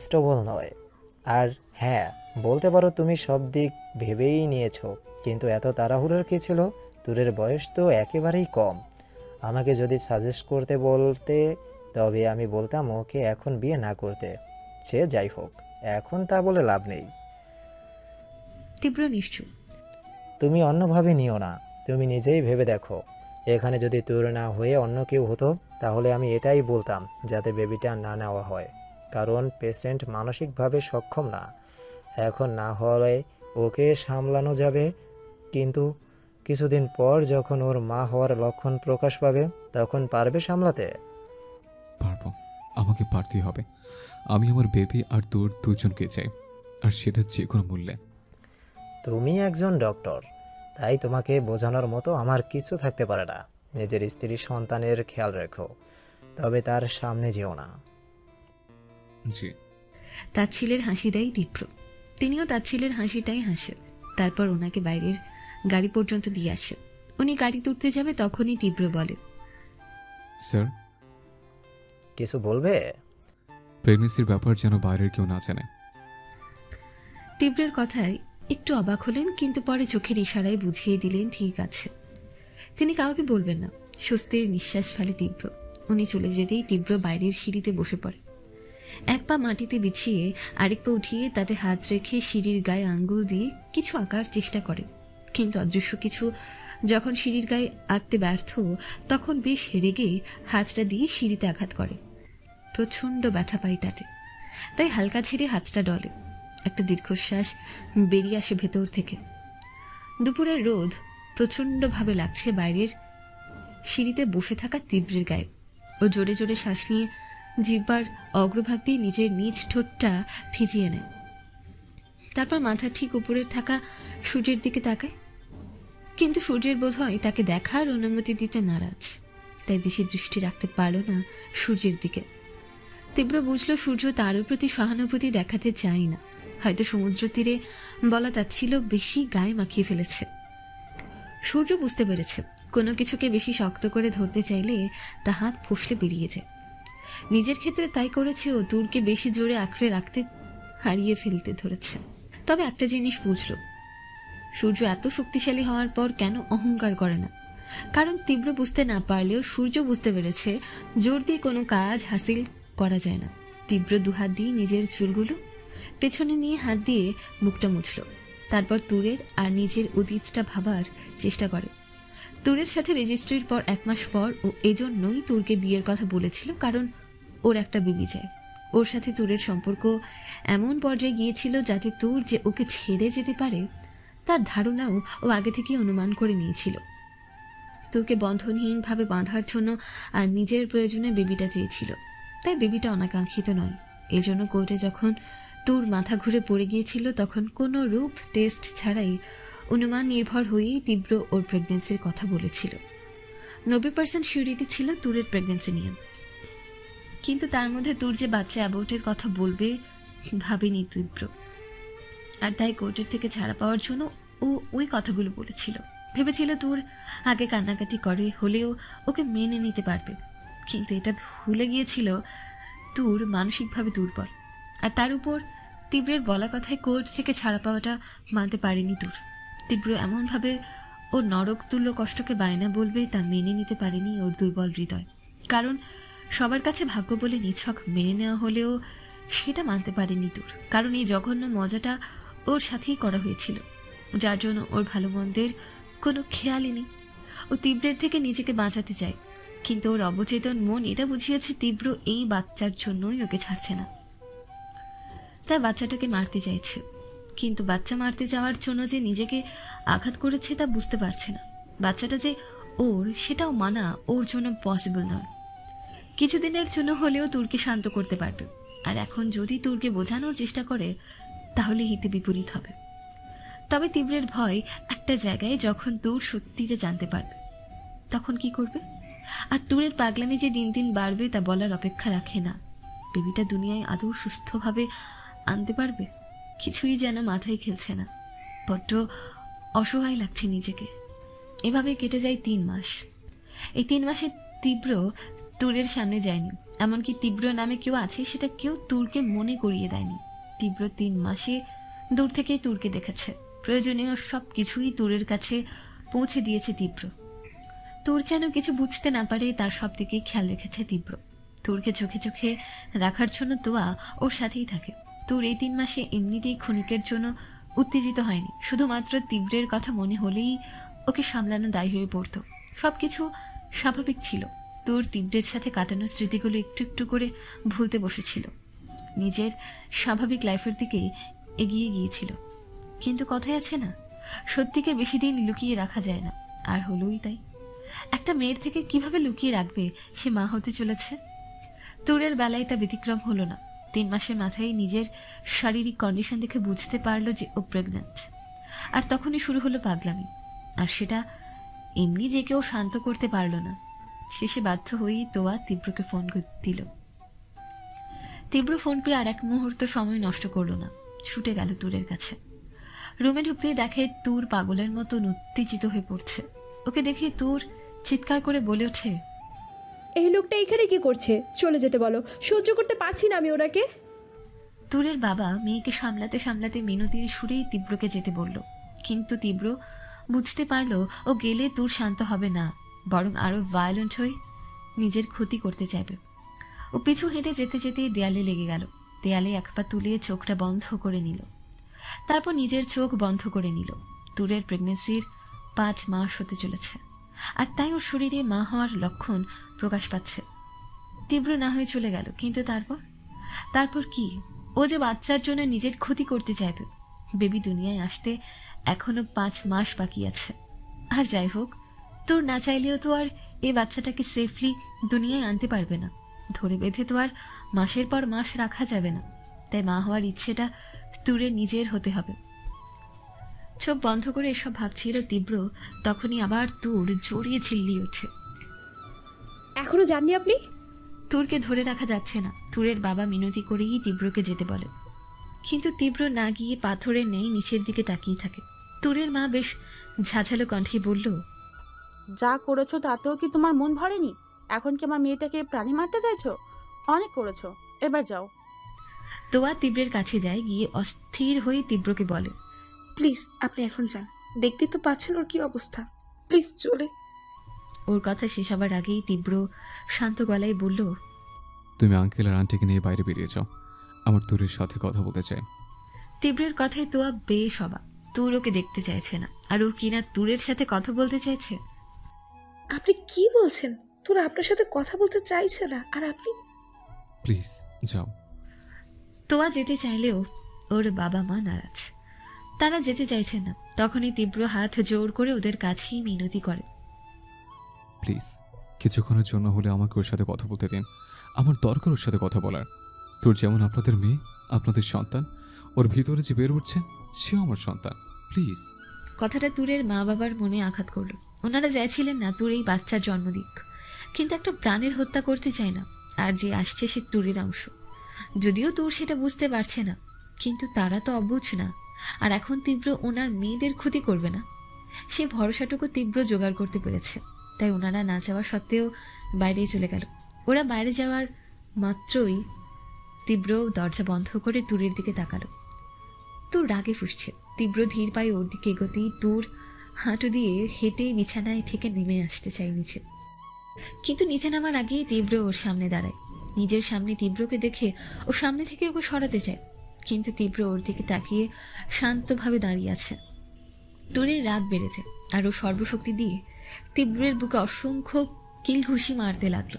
Speaker 5: স্টেবল নয়। আর হ্যাঁ, বলতে পারো তুমি সব দিক ভেবেই নিয়েছো, কিন্তু এত তাড়াহুড়োর কী ছিল? তোরের বয়স তো একেবারেই কম। আমাকে যদি সাজেস্ট করতে বলতে, তবে আমি বলতাম ওকে এখন বিয়ে না করতে। সে যাই হোক, এখন তা বলে লাভ নেই।
Speaker 6: তীব্র নিশ্চুপ।
Speaker 5: তুমি অন্যভাবে নিও না, তুমি নিজেই ভেবে দেখো, এখানে যদি তোর না হয়ে অন্য কেউ হতো, তাহলে আমি এটাই বলতাম যাতে বেবিটা না নেওয়া হয়, কারণ পেশেন্ট মানসিকভাবে সক্ষম না। এখন না হলে ওকে সামলানো যাবে, কিন্তু কিছুদিন পর যখন ওর মা হওয়ার লক্ষণ প্রকাশ পাবে, তখন পারবে সামলাতে?
Speaker 3: পারবো, আমাকে পারতেই হবে। আমি আমার বেবি আর তোর দুজনকে চাই, আর সেটা যে কোনো মূল্যে।
Speaker 5: তুমি একজন ডক্টর, তাই তোমাকে বোঝানোর মতো আমার কিছু থাকতে পারে না। নিজের স্ত্রী সন্তানের খেয়াল রেখো, তবে তার সামনে যেও না।
Speaker 3: জি।
Speaker 6: তাচ্ছিলের হাসি দেয় তীব্র। তিনিও তাচ্ছিলের হাসিটাই হাসে। তারপর ওনাকে বাইরের গাড়ি পর্যন্ত দিয়ে আসে। উনি গাড়ি তুলতে যাবে, তখনই তীব্র বলে,
Speaker 3: স্যার,
Speaker 5: কিছু বলবে?
Speaker 3: প্রেগনেন্সির ব্যাপার যেন বাইরের কেউ না জানে।
Speaker 6: তীব্রের কথায় একটু অবাক হলেন, কিন্তু পরে চোখের ইশারায় বুঝিয়ে দিলেন ঠিক আছে, তিনি কাউকে বলবেন না। স্বস্তির নিঃশ্বাস ফেলে তীব্র। উনি চলে যেতেই তীব্র বাইরের সিঁড়িতে বসে পড়ে। এক পা মাটিতে বিছিয়ে আরেক পা উঠিয়ে তাতে হাত রেখে সিঁড়ির গায়ে আঙ্গুল দিয়ে কিছু আঁকার চেষ্টা করে, কিন্তু অদৃশ্য কিছু যখন সিঁড়ির গায়ে আঁকতে ব্যর্থ, তখন বেশ রেগে হাতটা দিয়ে সিঁড়িতে আঘাত করে। প্রচণ্ড ব্যথা পাই তাতে, তাই হালকা ছেড়ে হাতটা ডলে। একটা দীর্ঘশ্বাস বেরিয়ে আসে ভেতর থেকে। দুপুরের রোদ প্রচণ্ডভাবে লাগছে বাইরের সিঁড়িতে বসে থাকা তীব্রের গায়ে। ও জোরে জোরে শ্বাস নিয়ে জিহ্বার অগ্রভাগ দিয়ে নিজের নিজ ঠোঁটটা ভিজিয়ে নেয়। তারপর মাথার ঠিক উপরে থাকা সূর্যের দিকে তাকায়, কিন্তু সূর্যের বোধ হয় তাকে দেখার অনুমতি দিতে নারাজ, তাই বেশি দৃষ্টি রাখতে পারল না সূর্যের দিকে। তীব্র বুঝল সূর্য তারও প্রতি সহানুভূতি দেখাতে চায় না, হয়তো সমুদ্র তীরে বলা তাচ্ছিল বেশি গায়ে মাখিয়ে ফেলেছে। সূর্য বুঝতে পেরেছে কোনো কিছুকে বেশি শক্ত করে ধরতে চাইলে তা হাত ফসলে বেরিয়ে যায়। নিজের ক্ষেত্রে তাই করেছে, ও দূরকে বেশি জোরে আঁকড়ে রাখতে হারিয়ে ফেলতে ধরেছে। তবে একটা জিনিস বুঝল, সূর্য এত শক্তিশালী হওয়ার পর কেন অহংকার করে না। কারণ তীব্র বুঝতে না পারলেও সূর্য বুঝতে পেরেছে জোর দিয়ে কোনো কাজ হাসিল করা যায় না। তীব্র দুহাত দিয়ে নিজের চুলগুলো পেছনে নিয়ে হাত দিয়ে মুখটা মুছল। তারপর তুরের আর নিজের অতীতটা ভাবার চেষ্টা করে। তুরের সাথে রেজিস্ট্রির পর 1 মাস পর ও এজন্যই তুরকে বিয়ের কথা বলেছিল, কারণ ওর একটা বেবি চায়। ওর সাথে তুরের সম্পর্ক এমন পর্যায়ে গিয়েছিল যাতে তুর যে ওকে ছেড়ে যেতে পারে তার ধারণাও ও আগে থেকেই অনুমান করে নিয়েছিল। তুরকে বন্ধনহীনভাবে বাঁধার জন্য আর নিজের প্রয়োজনে বেবিটা চেয়েছিল, তাই বেবিটা অনাকাঙ্ক্ষিত নয়। এজন্য কোর্টে যখন তুর মাথা ঘুরে পড়ে গিয়েছিল, তখন কোনো রূপ টেস্ট ছাড়াই অনুমান নির্ভর হয়েই তীব্র ওর প্রেগনেন্সির কথা বলেছিল। 90% সিউরিটি ছিল তুরের প্রেগনেন্সি নিয়ে, কিন্তু তার মধ্যে তুর যে বাচ্চা অ্যাবর্টের কথা বলবে ভাবেনি তীব্র। আর তাই কোর্টের থেকে ছাড়া পাওয়ার জন্য ও ওই কথাগুলো বলেছিল। ভেবেছিল তুর আগে কান্নাকাটি করে হলেও ওকে মেনে নিতে পারবে, কিন্তু এটা ভুলে গিয়েছিল তুর মানসিকভাবে দুর্বল। আর তার উপর তীব্রের বলা কথায় কোর্ট থেকে ছাড়া পাওয়াটা মানতে পারেনি তুর। তীব্র এমনভাবে ওর নরক তুল্য কষ্টকে বায়না বলবে তা মেনে নিতে পারেনি ওর দুর্বল হৃদয়। কারণ সবার কাছে ভাগ্য বলে নিছক মেনে নেওয়া হলেও সেটা মানতে পারেনি তুর, কারণ এই জঘন্য মজাটা ওর সাথেই করা হয়েছিল, যার জন্য ওর ভালো মন্দের কোনো খেয়ালই নেই। ও তীব্রের থেকে নিজেকে বাঁচাতে চায়, কিন্তু ওর অবচেতন মন এটা বুঝিয়েছে তীব্র এই বাচ্চার জন্যই ওকে ছাড়ছে না। তাই বাচ্চাটাকে মারতে চাইছে, কিন্তু বাচ্চা মারতে যাওয়ার জন্য যে নিজেকে আঘাত করেছে তা বুঝতে পারছে না। বাচ্চাটা যে ওর সেটাও মানা ওর জন্য পসিবল নয়। কিছুদিনের জন্য হলেও তুরকে শান্ত করতে পারবে, আর এখন যদি তুরকে বোঝানোর চেষ্টা করে তাহলে হিতে বিপরীত হবে। তবে তীব্রের ভয় একটা জায়গায়, যখন তুর সত্যিটা জানতে পারবে তখন কি করবে। আর তুরের পাগলামি যে দিন দিন বাড়বে তা বলার অপেক্ষা রাখে না। বেবিটা দুনিয়ায় আদৌ সুস্থভাবে আনতে পারবে কিছুই যেন মাথায় খেলছে না। বড্ড অসহায় লাগছে নিজেকে। এভাবে কেটে যায় 3 মাস। এই 3 মাসে তীব্র তুরের সামনে যায়নি, এমনকি তীব্র নামে কেউ আছে সেটা কেউ তুরকে মনে করিয়ে দেয়নি। তীব্র 3 মাসে দূর থেকেই তুরকে দেখেছে, প্রয়োজনীয় সব কিছুই তুরের কাছে পৌঁছে দিয়েছে তীব্র। তুর যেন কিছু বুঝতে না পারে তার সব দিকেই খেয়াল রেখেছে তীব্র। তুরকে চোখে চোখে রাখার জন্য তোয়া ওর সাথেই থাকে। তুর এই 3 মাসে এমনিতেই ক্ষণিকের জন্য উত্তেজিত হয়নি, শুধুমাত্র তীব্রের কথা মনে হলেই ওকে সামলানো দায়ী হয়ে পড়তো। সবকিছু স্বাভাবিক ছিল। তোর তীব্রের সাথে কাটানো স্মৃতিগুলো একটু একটু করে ভুলতে বসেছিল, নিজের স্বাভাবিক লাইফের দিকেই এগিয়ে গিয়েছিল। কিন্তু কথাই আছে না, সত্যিকে বেশি দিন লুকিয়ে রাখা যায় না। আর হলোই তাই। একটা মেয়ের থেকে কিভাবে লুকিয়ে রাখবে সে মা হতে চলেছে? তোরের বেলায় তা ব্যতিক্রম হলো না। 3 মাসের মাথায় নিজের শারীরিক কন্ডিশন দেখে বুঝতে পারলো যে ও প্রেগন্যান্ট। আর তখনই শুরু হলো পাগলামি। আর সেটা এমনি যে কেউ শান্ত করতে পারল না। শেষে বাধ্য হয়েই তোয়া তীব্রকে ফোন দিল। তীব্র ফোন পেয়ে আর এক মুহূর্ত সময় নষ্ট করলো না, ছুটে গেল তুরের কাছে। রুমে ঢুকতেই দেখে তুর পাগলের মতো উত্তেজিত হয়ে পড়ছে। ওকে দেখে তুর চিৎকার করে বলে ওঠে,
Speaker 1: এই লোকটা এখানে কি করছে? চলে যেতে বলো, সহ্য করতে পারছি না আমি ওনাকে।
Speaker 6: তুরের বাবা মেয়েকে সামলাতে সামলাতে মিনতির সুরেই তীব্রকে যেতে বলল। কিন্তু তীব্র বুঝতে পারলো ও গেলে তুর শান্ত হবে না, বরং আরো ভায়োলেন্ট হয়ে নিজের ক্ষতি করতে চাইবে। ও পিছু হেঁটে যেতে যেতে দেয়ালে লেগে গেল। দেয়ালে এক পা তুলে চোখটা বন্ধ করে নিল, তারপর নিজের চোখ বন্ধ করে নিল। তুরের প্রেগনেন্সির 5 মাস হতে চলেছে, আর তাই ওর শরীরে মা হওয়ার লক্ষণ প্রকাশ পাচ্ছে। তীব্র না হয়ে চলে গেল, কিন্তু তারপর কি? ও যে বাচ্চার জন্য নিজের ক্ষতি করতে চাইবে। বেবি দুনিয়ায় আসতে এখনো 5 মাস বাকি আছে। আর যাই হোক, তোর না চাইলেও তো আর এই বাচ্চাটাকে সেফলি দুনিয়ায় আনতে পারবে না। ধরে বেঁধে তো আর মাসের পর মাস রাখা যাবে না। তাই মা হওয়ার ইচ্ছেটা তুরের নিজের হতে হবে। চোখ বন্ধ করে এসব ভাবছিল তীব্র, তখনই আবার তুর জড়িয়ে চিল্লিয়ে ওঠে।
Speaker 1: এখনো যাননি আপনি?
Speaker 6: তুরকে ধরে রাখা যাচ্ছে না। তুরের বাবা মিনতি করেই তীব্রকে যেতে বলে, কিন্তু তীব্র না গিয়ে পাথরের ন্যায় নিচের দিকে তাকিয়ে থাকে। তুরের মা বেশ ঝাঝালো কণ্ঠে বলল,
Speaker 7: যা করেছো তাতেও কি তোমার মন ভরেনি? এখন কি আমার মেয়েটাকে প্রাণী মারতে চাইছো? অনেক করেছো, এবার যাও।
Speaker 6: তোয়া তীব্রের কাছে যায়, গিয়ে অস্থির হয়ে তীব্রকে বলে,
Speaker 8: প্লিজ আপনি এখন যান, দেখতেই তো পাচ্ছেন ওর কি অবস্থা, প্লিজ চলে।
Speaker 6: ওর কথা শেষ হবার আগেই তীব্র শান্ত গলায় বলল,
Speaker 3: তুমি আঙ্কেল আর আন্টিকে নিয়ে বাইরে বেরিয়ে যাও, আমার তুরের সাথে কথা বলতে চাই।
Speaker 6: তীব্রের কথায় তোয়া বেশ অবাক। তুর ওকে দেখতে চাইছে না, আর ও কিনা তুরের সাথে কথা বলতে চাইছে।
Speaker 8: আপনি কি বলছেন? তোরা আপনার সাথে কথা বলতে চাইছে না, আর আপনি?
Speaker 3: প্লিজ যাও।
Speaker 6: তোয়া যেতে চাইলেও ওর বাবা মা নারাজ, তারা যেতে চাইছে না। তখনই তীব্র হাত জোর করে ওদের কাছেই মিনতি করে,
Speaker 3: প্লিজ কিছুক্ষণের জন্য হলে আমাকে ওর সাথে কথা বলতে দিন, আমার দরকার ওর সাথে কথা বলার। তোর যেমন আপনাদের মেয়ে, আপনাদের সন্তান, ওর ভিতরে যে বের উঠছে সেও আমার সন্তান, প্লিজ।
Speaker 6: কথাটা তুরের মা বাবার মনে আঘাত করলো। ওনারা চাইছিলেন না তুর এই বাচ্চার জন্ম দিক, কিন্তু একটা প্রাণের হত্যা করতে চায় না। আর যে আসছে সে তুরের অংশ, যদিও তুর সেটা বুঝতে পারছে না, কিন্তু তারা তো অবুঝ না। আর এখন তীব্র ওনার মেয়েদের ক্ষতি করবে না, সে ভরসাটুকু তীব্র জোগাড় করতে পেরেছে। তাই ওনারা না যাওয়া সত্ত্বেও বাইরে চলে গেল। ওরা বাইরে যাওয়ার মাত্রই তীব্র দরজা বন্ধ করে তুরের দিকে তাকালো। তুর রাগে ফুসছে। তীব্র ধীর পায়ে ওর দিকে এগোতেই তুর হাঁটু দিয়ে হেঁটে বিছানায় থেকে নেমে আসতে চাই নিচে, কিন্তু নিচে নামার আগেই তীব্র ওর সামনে দাঁড়ায়। নিজের সামনে তীব্রকে দেখে ও সামনে থেকে ওকে সরাতে চায়, কিন্তু তীব্র ওর দিকে তাকিয়ে শান্তভাবে দাঁড়িয়ে আছে। তুরের রাগ বেড়েছে, আর ও সর্বশক্তি দিয়ে তীব্রের বুকে অসংখ্য কিল ঘুষি মারতে লাগলো।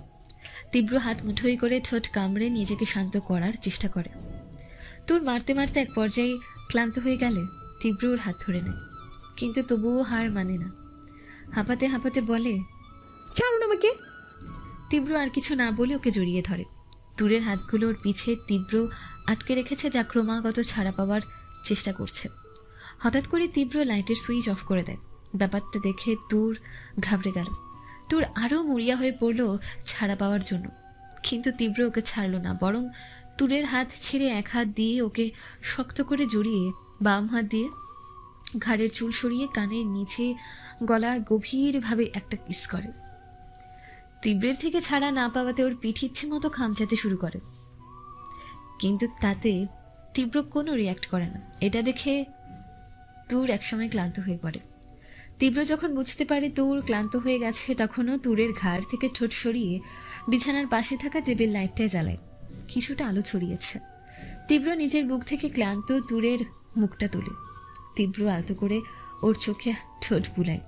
Speaker 6: তীব্র হাত মুঠোই করে ঠোঁট কামড়ে নিজেকে শান্ত করার চেষ্টা করে। তুর মারতে মারতে এক পর্যায়ে ক্লান্ত হয়ে গেলে তীব্র ওর হাত ধরে নেয়, কিন্তু তবুও হার মানে না। হাঁপাতে হাঁপাতে বলে,
Speaker 1: ছাড়ুন আমাকে।
Speaker 6: তীব্র আর কিছু না বলে ওকে জড়িয়ে ধরে। তুরের হাতগুলোর পিছে তীব্র আটকে রেখেছে, যা ক্রমাগত ছাড়া পাওয়ার চেষ্টা করছে। হঠাৎ করে তীব্র লাইটের সুইচ অফ করে দেয়। ব্যাপারটা দেখে তুর ঘাবড়ে গেল। তুর আরও মরিয়া হয়ে পড়ল ছাড়া পাওয়ার জন্য, কিন্তু তীব্র ওকে ছাড়লো না, বরং
Speaker 2: তুরের হাত ছেড়ে এক হাত দিয়ে ওকে শক্ত করে জড়িয়ে বাম হাত দিয়ে ঘাড়ের চুল সরিয়ে কানের নিচে গলায় গভীরভাবে একটা কিস করে। তীব্রের থেকে ছাড়া না পাওয়াতে ওর পিঠ ইচ্ছে মতো খামচাতে শুরু করে, কিন্তু তাতে তীব্র কোনো রিয়াক্ট করে না। এটা দেখে তুর একসময় ক্লান্ত হয়ে পড়ে। তীব্র যখন বুঝতে পারে তুর ক্লান্ত হয়ে গেছে, তখনও তুরের ঘাড় থেকে ঠোঁট সরিয়ে বিছানার পাশে থাকা টেবিল লাইটটায় জ্বালায়। কিছুটা আলো ছড়িয়েছে। তীব্র নিজের বুক থেকে ক্লান্ত তুরের মুখটা তুলে তীব্র আলতো করে ওর চোখে ঠোঁট বুলায়।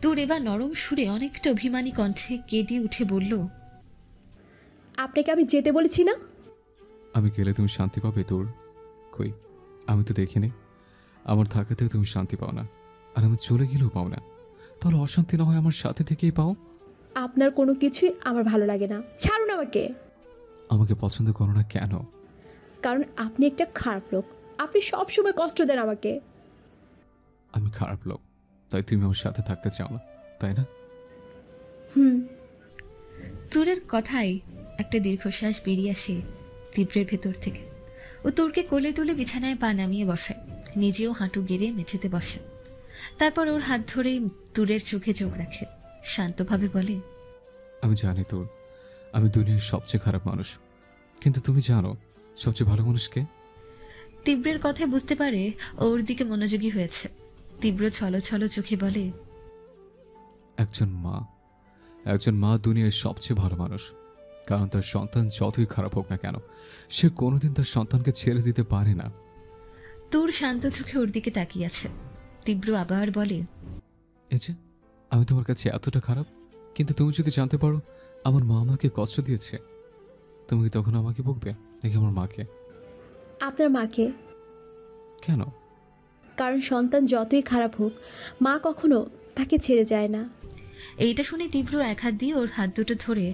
Speaker 2: তুর এবার নরম সুরে অনেকটা অভিমানী কণ্ঠে কেঁদে উঠে বলল,
Speaker 1: আপনাকে আমি যেতে বলেছি না?
Speaker 3: আমি গেলে তুমি শান্তি পাবে তোর? কই, আমি তো দেখিনি। আমার থাকাতেও তুমি শান্তি পাও না, আর আমি চলে গেলেও পাও না। তাহলে অশান্তি না হয় আমার সাথে থেকেই পাও।
Speaker 1: আপনার কোনো কিছুই আমার ভালো লাগে না, ছাড়ুন আমাকে।
Speaker 3: আমাকে পছন্দ করো না কেন?
Speaker 1: কারণ আপনি একটা খারাপ লোক, আপনি সবসময় কষ্ট দেন আমাকে।
Speaker 3: আমি খারাপ লোক, তাই তুমি আমার সাথে থাকতে চাও না, তাই না?
Speaker 1: হুম।
Speaker 2: তুরের কথায় একটা দীর্ঘশ্বাস বেরিয়ে আসে তীব্রের ভেতর থেকে। ও তুরকে কোলে তুলে বিছানায় পা নামিয়ে বসে, নিজেও হাঁটু গেড়ে মেঝেতে বসে। তারপর ওর হাত ধরে তুরের চোখে চোখ রাখে, শান্তভাবে বলে,
Speaker 3: আমি জানি তোর, আমি দুনিয়ার সবচেয়ে খারাপ মানুষ, কিন্তু তুমি জানো সবচেয়ে ভালো মানুষকে?
Speaker 2: তীব্রের কথায় বুঝতে পারে ওর দিকে মনোযোগী হয়েছে। তীব্র ছলো ছলো চোখে বলে,
Speaker 3: একজন মা দুনিয়ার সবচেয়ে ভালো মানুষ, কারণ তার সন্তান যতই খারাপ হোক না কেন, সে কোনোদিন তার সন্তানকে ছেড়ে দিতে পারে না।
Speaker 2: তোর শান্ত চোখে ওর দিকে তাকিয়ে আছে। তীব্র আবার বলে,
Speaker 3: এই যে আমি তোমার কাছে এতটা খারাপ, কিন্তু তুমি যদি জানতে পারো আমার মা আমাকে কষ্ট দিয়েছে, তুমি কি তখন আমাকে বকবে নাকি আমার মাকে?
Speaker 1: আপনার মাকে।
Speaker 3: কেন?
Speaker 1: কারণ সন্তান যতই খারাপ হোক, মা কখনো তাকে ছেড়ে যায় না।
Speaker 2: এইটা শুনে তীব্র এক হাত দিয়ে ওর হাত দুটো ধরে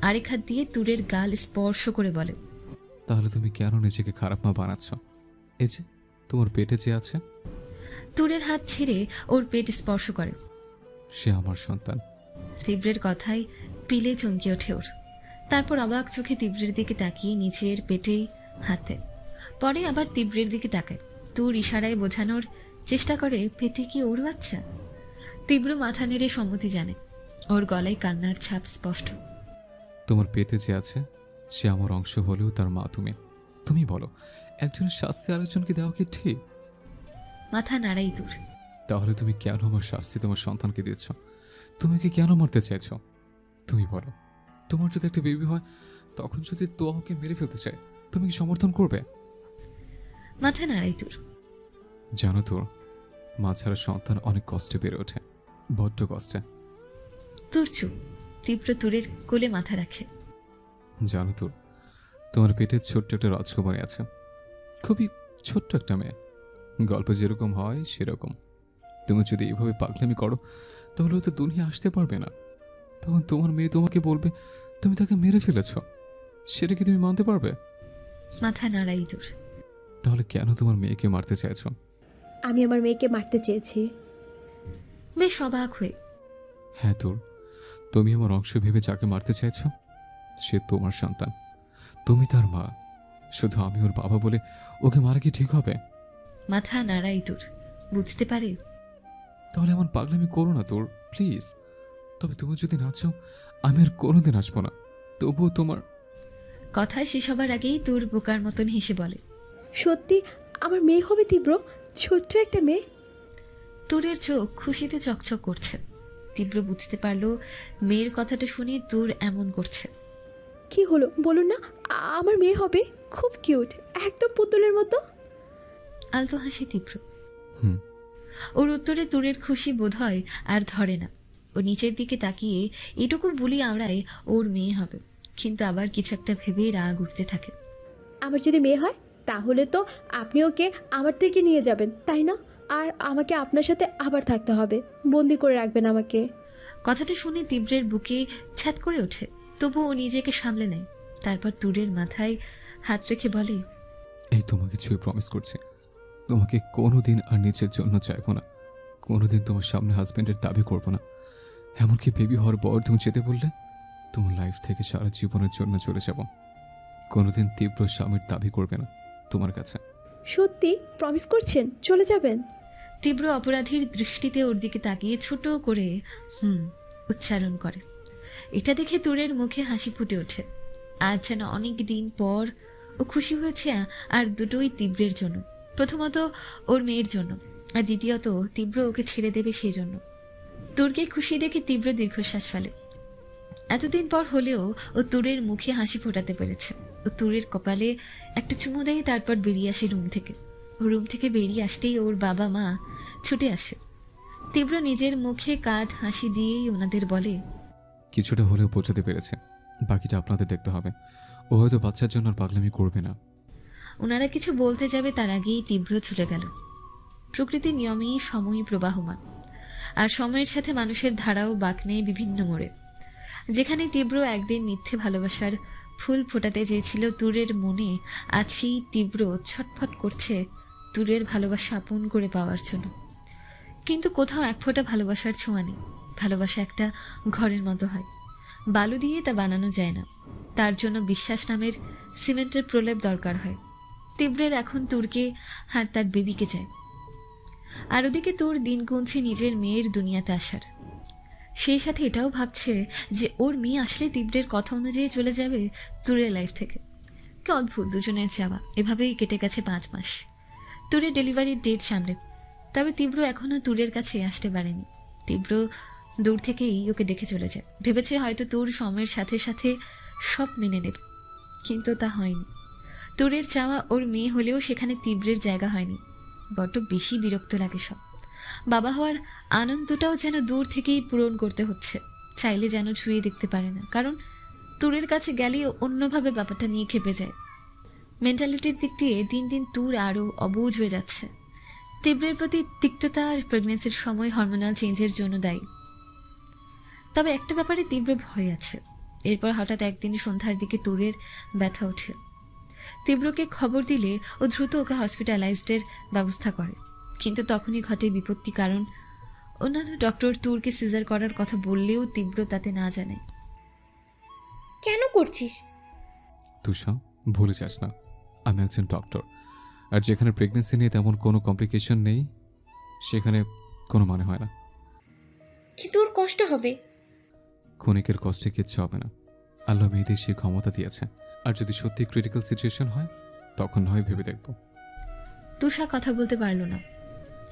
Speaker 2: আরেক হাত দিয়ে তুরের গাল স্পর্শ করে বলে,
Speaker 3: তাহলে তুমি কেন নিজেকে খারাপ মা বানাচ্ছ? এই যে তোমার পেটে যে আছে।
Speaker 2: তুরের হাত ছেড়ে ওর পেট স্পর্শ করে।
Speaker 3: সে আমার সন্তান।
Speaker 2: তীব্রের কথায় পিলে চমকে ওঠে ওর। তারপর অবাক চোখে তীব্রের দিকে তাকিয়ে নিচের পেটেই হাতে, পরে আবার তীব্রের দিকে তাকায়। তুর ইশারায় বোঝানোর চেষ্টা করে পেটে কি ওর বাচ্চা। তীব্র মাথা নেড়ে সম্মতি জানে। ওর গলায় কান্নার ছাপ স্পষ্ট।
Speaker 3: তোমার পেটে যে আছে সে আমার অংশ হলেও তার মা তুমি। তুমি বলো, একজনের শাস্তি আরেকজনকে দেওয়া কি ঠিক?
Speaker 2: মাথা নাড়াই তুর।
Speaker 3: তাহলে তুমি কেন আমার শাস্তি তোমার সন্তানকে দিচ্ছ? তুমি কি কেন মারতে চাইছ? তুমি বলো, তোমার যদি একটা বেবি হয়, তখন যদি তোয়াকে মেরে ফেলতে চায়, তুমি কি সমর্থন করবে?
Speaker 2: মাথা নাড়াই তুর।
Speaker 3: জানো তো, মা ছাড়া সন্তান অনেক কষ্টে বেড়ে ওঠে, বড্ড কষ্টে।
Speaker 2: তুর চুপ। তীব্র তুরের কোলে মাথা রাখে।
Speaker 3: জানো তো, তোমার পেটে ছোট্ট একটা রাজকুমারী আছে, খুবই ছোট্ট একটা মেয়ে। গল্প যেরকম হয় সেরকম। তুমি যদি এইভাবে পাগলামি করো, তাহলে হয়তো দুনিয়া আসতে পারবে না। তখন তোমার মেয়ে তোমাকে বলবে তুমি তাকে মেরে ফেলেছ। সেটা কি তুমি মানতে পারবে?
Speaker 2: মাথা নাড়াই তুর।
Speaker 3: তাহলে কেন তোমার মেয়েকে মারতে চাইছো?
Speaker 1: আমি আমার মেয়েকে মারতে চেয়েছি।
Speaker 2: বেশ অবাক হয়ে।
Speaker 3: হ্যাঁ তোর, তুমি আমার অংশ ভেবে যাকে মারতে চাইছো সে তোমার সন্তান, তুমি তার মা। শুধু আমি ওর বাবা বলে ওকে মারা কি ঠিক হবে?
Speaker 2: মাথা নাড়াই তুর। বুঝতে পারে।
Speaker 3: তাহলে এমন পাগলামি করো না তোর, প্লিজ। তবে তুমি যদি না চাও, আমি আর কোনোদিন আসবো না। তবুও তোমার
Speaker 2: কথা শেষ হবার আগেই তুর বোকার মতন হেসে বলে,
Speaker 1: সত্যি আমার মেয়ে হবে তীব্র, ছোট্ট একটা মেয়ে।
Speaker 2: তুরের চোখ খুশিতে চকচক করছে। তীব্র বুঝতে পারলো মেয়ের কথাটা শুনে তুর এমন করছে।
Speaker 1: কি হলো বলুন না, আমার মেয়ে হবে, খুব কিউট, একদম পুতুলের মতো।
Speaker 2: আলতো হাসি তীব্র।
Speaker 3: হুম।
Speaker 2: ওর উত্তরে তুরের খুশি বোধ হয় আর ধরে না। ও নিচের দিকে তাকিয়ে এটুকু বলি আওড়ায় ওর মেয়ে হবে, কিন্তু আবার কিছু একটা ভেবে রাগ উঠতে থাকে।
Speaker 1: আমার যদি মেয়ে হয় তাহলে তো আপনি ওকে আমার থেকে নিয়ে যাবেন, তাই না? আর আমাকে আপনার সাথে আবার থাকতে হবে, বন্দি করে রাখবেন আমাকে।
Speaker 2: কথাটা শুনে তীব্রের বুকে ছ্যাদ করে ওঠে, তবু ও নিজেকে সামলে নেয়। তারপর তুরের মাথায় হাত রেখে বলে,
Speaker 3: এই তোমাকে ছুঁয়ে প্রমিস করছি, তোমাকে কোনোদিন আর নিজের জন্য চাইবো না, কোনোদিন তোমার সামনে হাজবেন্ডের দাবি করবো না। এমনকি বেবি হওয়ার পর তুমি যেতে বললে তোমার লাইফ থেকে সারা জীবনের জন্য চলে যাব। কোনোদিন তীব্র স্বামীর দাবি করবে না তোমার কাছে।
Speaker 1: সত্যি প্রমিস করছেন চলে যাবেন?
Speaker 2: তীব্র অপরাধীর দৃষ্টিতে ওর দিকে তাকিয়ে ছোট করে উচ্চারণ করে। এটা দেখে তুরের মুখে হাসি ফুটে ওঠে। আজ যেন অনেক দিন পর ও খুশি হয়েছে, আর দুটোই তীব্রের জন্য। প্রথমত ওর মেয়ের জন্য, আর দ্বিতীয়ত তীব্র ওকে ছেড়ে দেবে সেই জন্য। তুরকে খুশি দেখে তীব্র দীর্ঘশ্বাস ফেলে। এতদিন পর হলেও ও তুরের মুখে হাসি ফোটাতে পেরেছে। ও তুরের কপালে একটা চুমু দেয়, তারপর বেরিয়ে আসে রুম থেকে। ও রুম থেকে বেরিয়ে আসতেই ওর বাবা মা ছুটে আসে। তীব্র নিজের মুখে কাঠ হাসি দিয়েই ওনাদের বলে,
Speaker 3: কিছুটা হলেও পৌঁছাতে পেরেছে, বাকিটা আপনাদের দেখতে হবে। ও হয়তো বাচ্চার জন্য আর পাগলামি করবে না।
Speaker 2: ওনারা কিছু বলতে যাবে তার আগেই তীব্র ছুটে গেল। প্রকৃতির নিয়মেই সময় প্রবাহমান, আর সময়ের সাথে মানুষের ধারাও বাঁক নেয় বিভিন্ন মোড়ে। যেখানে তীব্র একদিন মিথ্যে ভালোবাসার ফুল ফোটাতে চেয়েছিল তুরের মনে, আজ সেই তীব্র ছটফট করছে তুরের ভালোবাসা আপন করে পাওয়ার জন্য। কিন্তু কোথাও এক ফোঁটা ভালোবাসার ছোঁয়া নেই। ভালোবাসা একটা ঘরের মতো হয়, বালু দিয়ে তা বানানো যায় না। তার জন্য বিশ্বাস নামের সিমেন্টের প্রলেপ দরকার হয়। তীব্রের এখন তুরকে আর তার বেবিকে চায়। আর ওদিকে তোর দিন গুনছে নিজের মেয়ের দুনিয়াতে আসার। সেই সাথে এটাও ভাবছে যে ওর মেয়ে আসলে তীব্রের কথা অনুযায়ী চলে যাবে তুরের লাইফ থেকে। কি অদ্ভুত দুজনের চাওয়া। এভাবেই কেটে গেছে 5 মাস। তুরের ডেলিভারির ডেট সামনে, তবে তীব্র এখনো তুরের কাছে আসতে পারেনি। তীব্র দূর থেকেই ওকে দেখে চলে যায়। ভেবেছে হয়তো তুর সময়ের সাথে সাথে সব মেনে নেবে, কিন্তু তা হয়নি। তুরের চাওয়া ওর মেয়ে হলেও সেখানে তীব্রের জায়গা হয়নি। বড্ড বেশি বিরক্ত লাগে সব। বাবা হওয়ার আনন্দটাও যেন দূর থেকেই পূরণ করতে হচ্ছে। চাইলে যেন ছুঁয়ে দেখতে পারে না, কারণ তুরের কাছে গেলেও অন্যভাবে ব্যাপারটা নিয়ে খেপে যায়। মেন্টালিটির দিক দিয়ে দিন দিন তুর আরও অবুঝ হয়ে যাচ্ছে। তীব্রের প্রতি তিক্ততা আর প্রেগনেন্সির সময় হরমোনাল চেঞ্জের জন্য দায়ী। তবে একটা ব্যাপারে তীব্র ভয় আছে। এরপর হঠাৎ একদিন সন্ধ্যার দিকে তুরের ব্যথা ওঠে। তীব্রকে খবর দিলে ও দ্রুত ওকে হসপিটালাইজডের ব্যবস্থা করে। কিন্তু তখনই ঘটে বিপত্তি, কারণ অন্যান্য ডক্টর তুরকে সিজার করার কথা বললেও তীব্র তাতে না জানে।
Speaker 9: কেন করছিস?
Speaker 3: তুষা, ভুলে যাস না আমি একজন ডক্টর, আর যেখানে প্রেগনেন্সি নিয়ে তেমন কোনো কমপ্লিকেশন নেই সেখানে কোনো মানে হয় না।
Speaker 9: কিন্তু ওর কষ্ট হবে।
Speaker 3: ক্ষণিকের কষ্টে কিচ্ছু হবে না। আল্লাহ মেয়েদের সে ক্ষমতা দিয়েছে, আর যদি সত্যি ক্রিটিক্যাল সিচুয়েশন হয় তখন হয় ভেবে দেখব।
Speaker 2: তুষা কথা বলতে পারল না।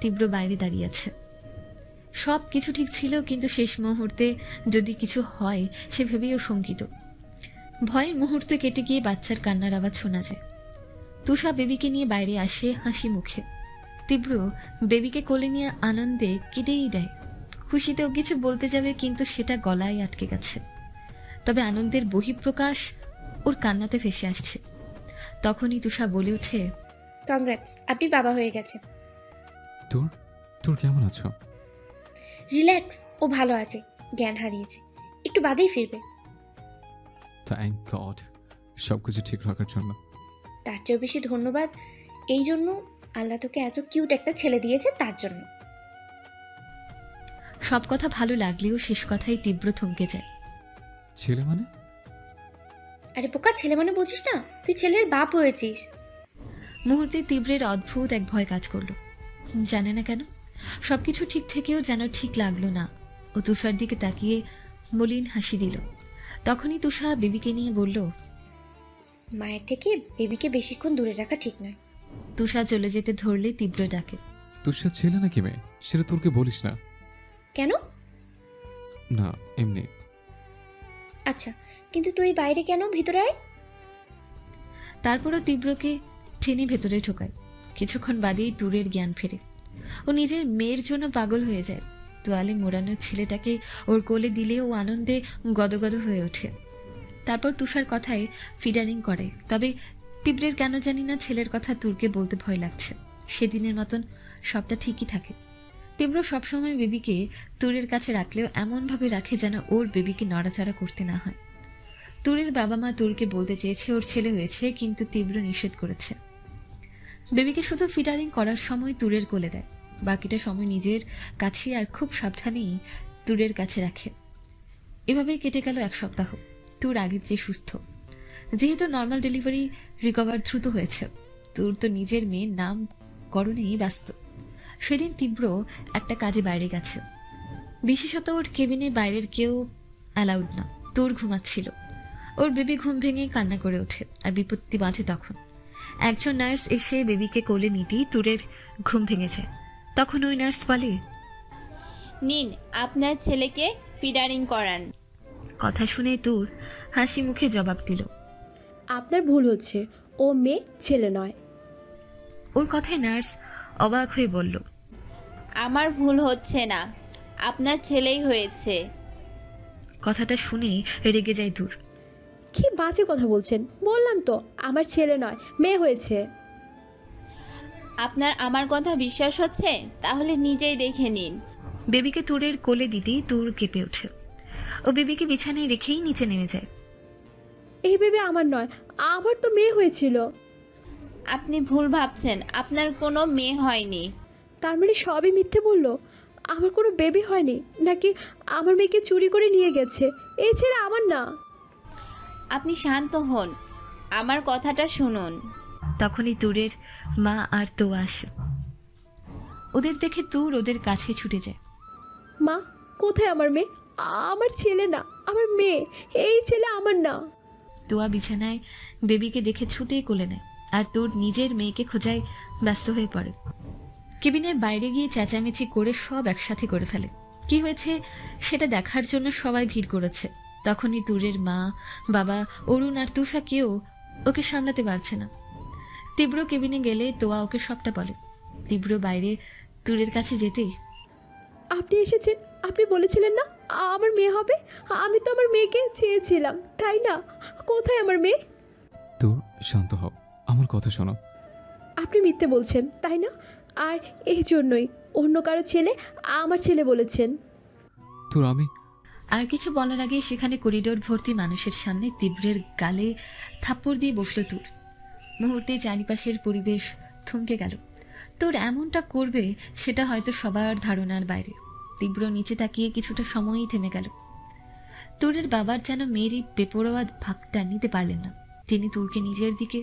Speaker 2: তীব্র বাইরে দাঁড়িয়ে আছে। সব কিছু ঠিক ছিল, কিন্তু শেষ মুহূর্তে যদি কিছু হয় সে ভেবেও শঙ্কিত। ভয়ের মুহূর্তে কেটে গিয়ে বাচ্চার কান্নার আওয়াজ শোনা যায়। তুষা বেবিকে নিয়ে বাইরে আসে হাসি মুখে। তীব্র বেবিকে কোলে নিয়ে আনন্দে কেঁদেই দেয়। খুশিতেও কিছু বলতে যাবে, কিন্তু সেটা গলায় আটকে গেছে। তবে আনন্দের বহিঃপ্রকাশ ওর কান্নাতে ভেসে আসছে। তখনই তুষা বলে ওঠে,
Speaker 9: কংগ্রাটস, আপনি বাবা হয়ে গেছেন।
Speaker 3: তোর কেমন আছো?
Speaker 9: রিল্যাক্স, ও ভালো আছে। জ্ঞান হারিয়েছে, একটু বাদেই ফিরবে।
Speaker 3: থ্যাংক গড, সবকিছু ঠিক রাখার জন্য।
Speaker 9: তার চেয়েও বেশি ধন্যবাদ এই জন্য আল্লাহ তোকে এত কিউট একটা ছেলে দিয়েছে তার জন্য।
Speaker 2: সব কথা ভালো লাগলেও শেষ কথাই তীব্র থমকে যায়।
Speaker 3: ছেলে মানে?
Speaker 9: আরে বোকা, ছেলে মানে বুঝিস না? তুই ছেলের বাপ হয়েছিস।
Speaker 2: মুহূর্তে তীব্রের অদ্ভুত এক ভয় কাজ করলো। জানে না কেন সবকিছু ঠিক থেকেও যেন ঠিক লাগলো না। ও তুষার দিকে তাকিয়ে মলিন হাসি দিল। তখনই তুষা বেবিকে নিয়ে বলল,
Speaker 9: মায়ের থেকে বেবিকে বেশিক্ষণ দূরে রাখা ঠিক নয়।
Speaker 2: তুষা চলে যেতে ধরলে তীব্র ডাকে,
Speaker 3: তুষার ছেলে নাকি মেয়ে সেটা তোরকে বলিস না?
Speaker 9: কেন?
Speaker 3: না এমনি।
Speaker 9: আচ্ছা, কিন্তু তুই বাইরে কেন? ভিতরে আয়।
Speaker 2: তারপরও তীব্রকে টেনে ভেতরে ঢোকায়। কিছুক্ষণ বাদেই তুরের জ্ঞান ফেরে। ও নিজের মেয়ের জন্য পাগল হয়ে যায়। তোয়ালে মোড়ানো ছেলেটাকে ওর কোলে দিলে ও আনন্দে গদগদ হয়ে ওঠে। তারপর তুষার কথায় ফিডারিং করে। তবে তীব্রের কেন জানি না ছেলের কথা তুরকে বলতে ভয় লাগছে। সেদিনের মতন সবটা ঠিকই থাকে। তীব্র সবসময় বেবিকে তুরের কাছে রাখলেও এমনভাবে রাখে যেন ওর বেবিকে নড়াচড়া করতে না হয়। তুরের বাবা মা তুরকে বলতে চেয়েছে ওর ছেলে হয়েছে, কিন্তু তীব্র নিষেধ করেছে। বেবিকে শুধু ফিডারিং করার সময় তুরের কোলে দেয়, বাকিটা সময় নিজের কাছে আর খুব সাবধানেই তুরের কাছে রাখে। এভাবেই কেটে গেল 1 সপ্তাহ। তুর আগের চেয়ে সুস্থ। যেহেতু নর্মাল ডেলিভারি রিকভার দ্রুত হয়েছে, তোর তো নিজের মেয়ের নাম করণেই ব্যস্ত। সেদিন তীব্র একটা কাজে বাইরে গেছে, বিশেষত ওর কেবিনে বাইরের কেউ অ্যালাউড না। তোর ঘুমাচ্ছিল, ওর বেবি ঘুম ভেঙে কান্না করে ওঠে আর বিপত্তি বাঁধে। তখন একজন নার্স এসে বেবিকে কোলে নিতেই তুরের ঘুম ভেঙে যায়। তখন ওই নার্স বলে,
Speaker 10: নিন আপনার ছেলেকে ফিডারিং করান।
Speaker 2: কথা শুনে তুর হাসি মুখে জবাব দিল,
Speaker 1: আপনার ভুল হচ্ছে, ও মেয়ে, ছেলে নয়।
Speaker 2: ওর কথায় নার্স অবাক হয়ে বলল,
Speaker 10: আমার ভুল হচ্ছে না, আপনার ছেলেই হয়েছে।
Speaker 2: কথাটা শুনে রেগে যায় দূর।
Speaker 1: কি বাজে কথা বলছেন, বললাম তো আমার ছেলে নয়, মেয়ে হয়েছে।
Speaker 10: আপনার আমার কথা বিশ্বাস হচ্ছে? তাহলে নিজেই দেখে নিন।
Speaker 2: বেবিকে তুরের কোলে দিতেই তুর কেঁপে ওঠে। ও বেবিকে বিছানায় রেখেই নিচে নেমে যায়।
Speaker 1: এই বেবি আমার নয়, আমার তো মেয়ে হয়েছিল।
Speaker 10: আপনি ভুল ভাবছেন, আপনার কোনো মেয়ে হয়নি।
Speaker 1: তার মানে সবই মিথ্যে বললো? আমার কোনো বেবি হয়নি নাকি আমার মেয়েকে চুরি করে নিয়ে গেছে? এই ছেলে আমার না।
Speaker 10: আপনি শান্ত হন, আমার কথাটা শুনুন।
Speaker 2: তখনই তুরের মা আর তো আসে। ওদের দেখে তুর ওদের কাছে ছুটে যায়।
Speaker 1: মা, কোথায় আমার মেয়ে? আমার ছেলে না, আমার মেয়ে। এই ছেলে আমার না।
Speaker 2: তোয়া বিছানায় বেবিকে দেখে ছুটে কোলে নেয় আর তোর নিজের মেয়েকে খোঁজায় ব্যস্ত হয়ে পড়ে। কেবিনের বাইরে গিয়ে চেঁচামেচি করে সব একসাথে করে ফেলে। কি হয়েছে সেটা দেখার জন্য সবাই ভিড় করেছে। তখনই তুরের মা, বাবা, অরুণ আর তুষা কেউ ওকে সামলাতে পারছে না। তীব্র কেবিনে গেলে তোয়া ওকে সবটা বলে। তীব্র বাইরে তুরের কাছে যেতেই,
Speaker 1: আপনি এসেছেন, আপনি বলেছিলেন না আমার মেয়ে হবে? আমি তো আমার মেয়েকে চেয়েছিলাম, তাই না? কোথায় আমার মেয়ে?
Speaker 3: তোর শান্ত হও, আমার কথা শোনো।
Speaker 1: আপনি মিথ্যে বলছেন, তাই না? আর এই জন্যই অন্য কারো ছেলে আমার ছেলে বলেছেন।
Speaker 3: তোর আমি
Speaker 2: আর কিছু বলার আগে সেখানে করিডোর ভর্তি মানুষের সামনে তীব্রের গালে থাপ্পড় দিয়ে বসল তুর। মুহূর্তে চারিপাশের পরিবেশ থমকে গেল। তোর এমনটা করবে সেটা হয়তো সবার ধারণার বাইরে। তীব্র নিচে তাকিয়ে কিছুটা সময়ই থেমে গেল। তুরের বাবার যেন মেয়েরই বেপরোয়া ভাবটা নিতে পারলেন না। তিনি তুরকে নিজের দিকে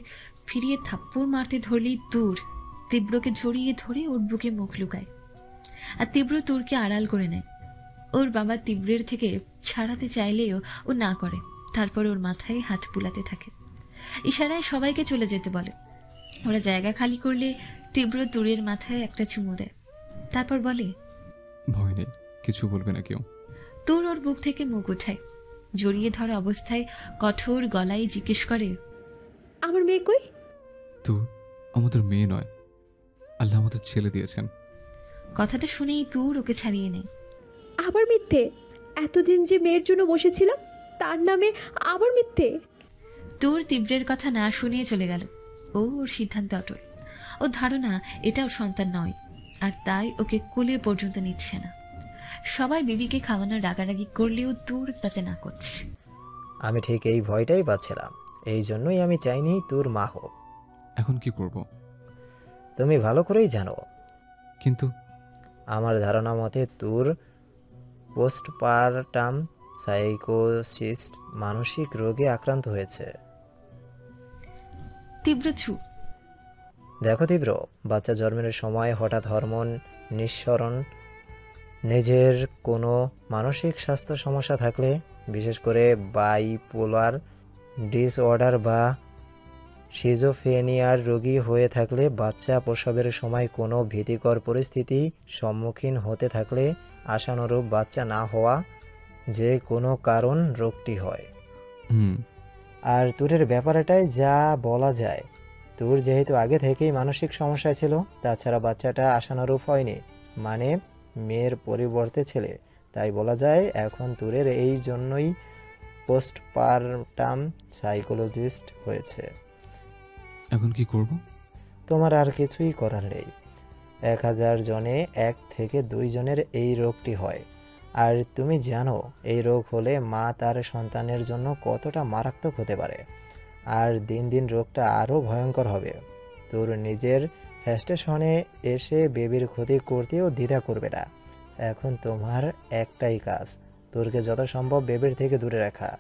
Speaker 2: ফিরিয়ে থাপ্পড় মারতে ধরলেই তুর তীব্রকে জড়িয়ে ধরে ওর বুকে মুখ লুকায় আর তীব্র তুরকে আড়াল করে নেয়। ওর বাবা তীব্রের থেকে ছাড়াতে চাইলেও ও না করে। তারপর ওর মাথায় হাত বুলাতে থাকে, ইশারায় সবাইকে চলে যেতে বলে। ওরা জায়গা খালি করলে তীব্র তুরের মাথায় একটা চুমু দেয়, তারপর বলে,
Speaker 3: ভয় নেই, কিছু বলবে না কেউ।
Speaker 2: তুর ওর বুক থেকে মুখ উঠায়, জড়িয়ে ধরা অবস্থায় কঠোর গলায় জিজ্ঞেস করে,
Speaker 1: আমার মেয়ে কই?
Speaker 3: তোর আমাদের মেয়ে নয়, আল্লাহ আমাদের ছেলে দিয়েছেন।
Speaker 2: কথাটা শুনেই তুর ওকে ছাড়িয়ে নেয়।
Speaker 1: আবার মিথ্যে? এতদিন যে মেয়ের জন্য বসেছিলাম তার নামে আবার মিথ্যে?
Speaker 2: তুর তীব্রের কথা না শুনিয়ে চলে গেল। ওর সিদ্ধান্ত অটল। ও ধারণা এটা ওর সন্তান নয়, আর তাই ওকে কোলে পর্যন্ত নিচ্ছে না। সবাই বিবিকে খাওয়ানোর রাগারাগি করলেও তুর তাতে না করছে।
Speaker 5: আমি ঠিক এই ভয়টাই পাচ্ছিলাম, এই জন্যই আমি চাইনি তোর মা হোক।
Speaker 3: এখন কি করব?
Speaker 5: তুমি ভালো করেই জানো।
Speaker 3: কিন্তু
Speaker 5: আমার ধারণা মতে তোর পোস্টপার্টাম সাইকোসিস মানসিক রোগে আক্রান্ত হয়েছে।
Speaker 2: তীব্র চুপ।
Speaker 5: দেখো তীব্র, বাচ্চা জন্মের সময় হঠাৎ হরমোন নিঃসরণ, নিজের কোনো মানসিক স্বাস্থ্য সমস্যা থাকলে, বিশেষ করে বাইপোলার ডিসঅর্ডার বা সিজোফ্রেনিয়ার রোগী হয়ে থাকলে, বাচ্চা প্রসবের সময় কোনো ভীতিকর পরিস্থিতি সম্মুখীন হতে থাকলে, আশানুরূপ বাচ্চা না হওয়া, যে কোনো কারণ রোগটি হয়। আর তোরের ব্যাপারটাই যা বলা যায়, তোর যেহেতু আগে থেকেই মানসিক সমস্যা ছিল, তাছাড়া বাচ্চাটা আশানুরূপ হয়নি, মানে মেয়ের পরিবর্তে ছেলে, তাই বলা যায় এখন তোরের এই জন্যই পোস্টপার্টাম সাইকোলজিস্ট হয়েছে।
Speaker 3: এখন কি করব?
Speaker 5: তোমার আর কিছুই করার নেই। 1000 জনে 1 থেকে 2 জনের এই রোগটি হয়। আর তুমি জানো এই রোগ হলে মা তার সন্তানের জন্য কতটা মারাত্মক হতে পারে। আর দিন দিন রোগটা আরও ভয়ঙ্কর হবে। তোর নিজের ফ্যাস্টেশনে এসে বেবির ক্ষতি করতেও দ্বিধা করবে না। এখন তোমার একটাই কাজ, তোরকে যত সম্ভব বেবির থেকে দূরে রাখা।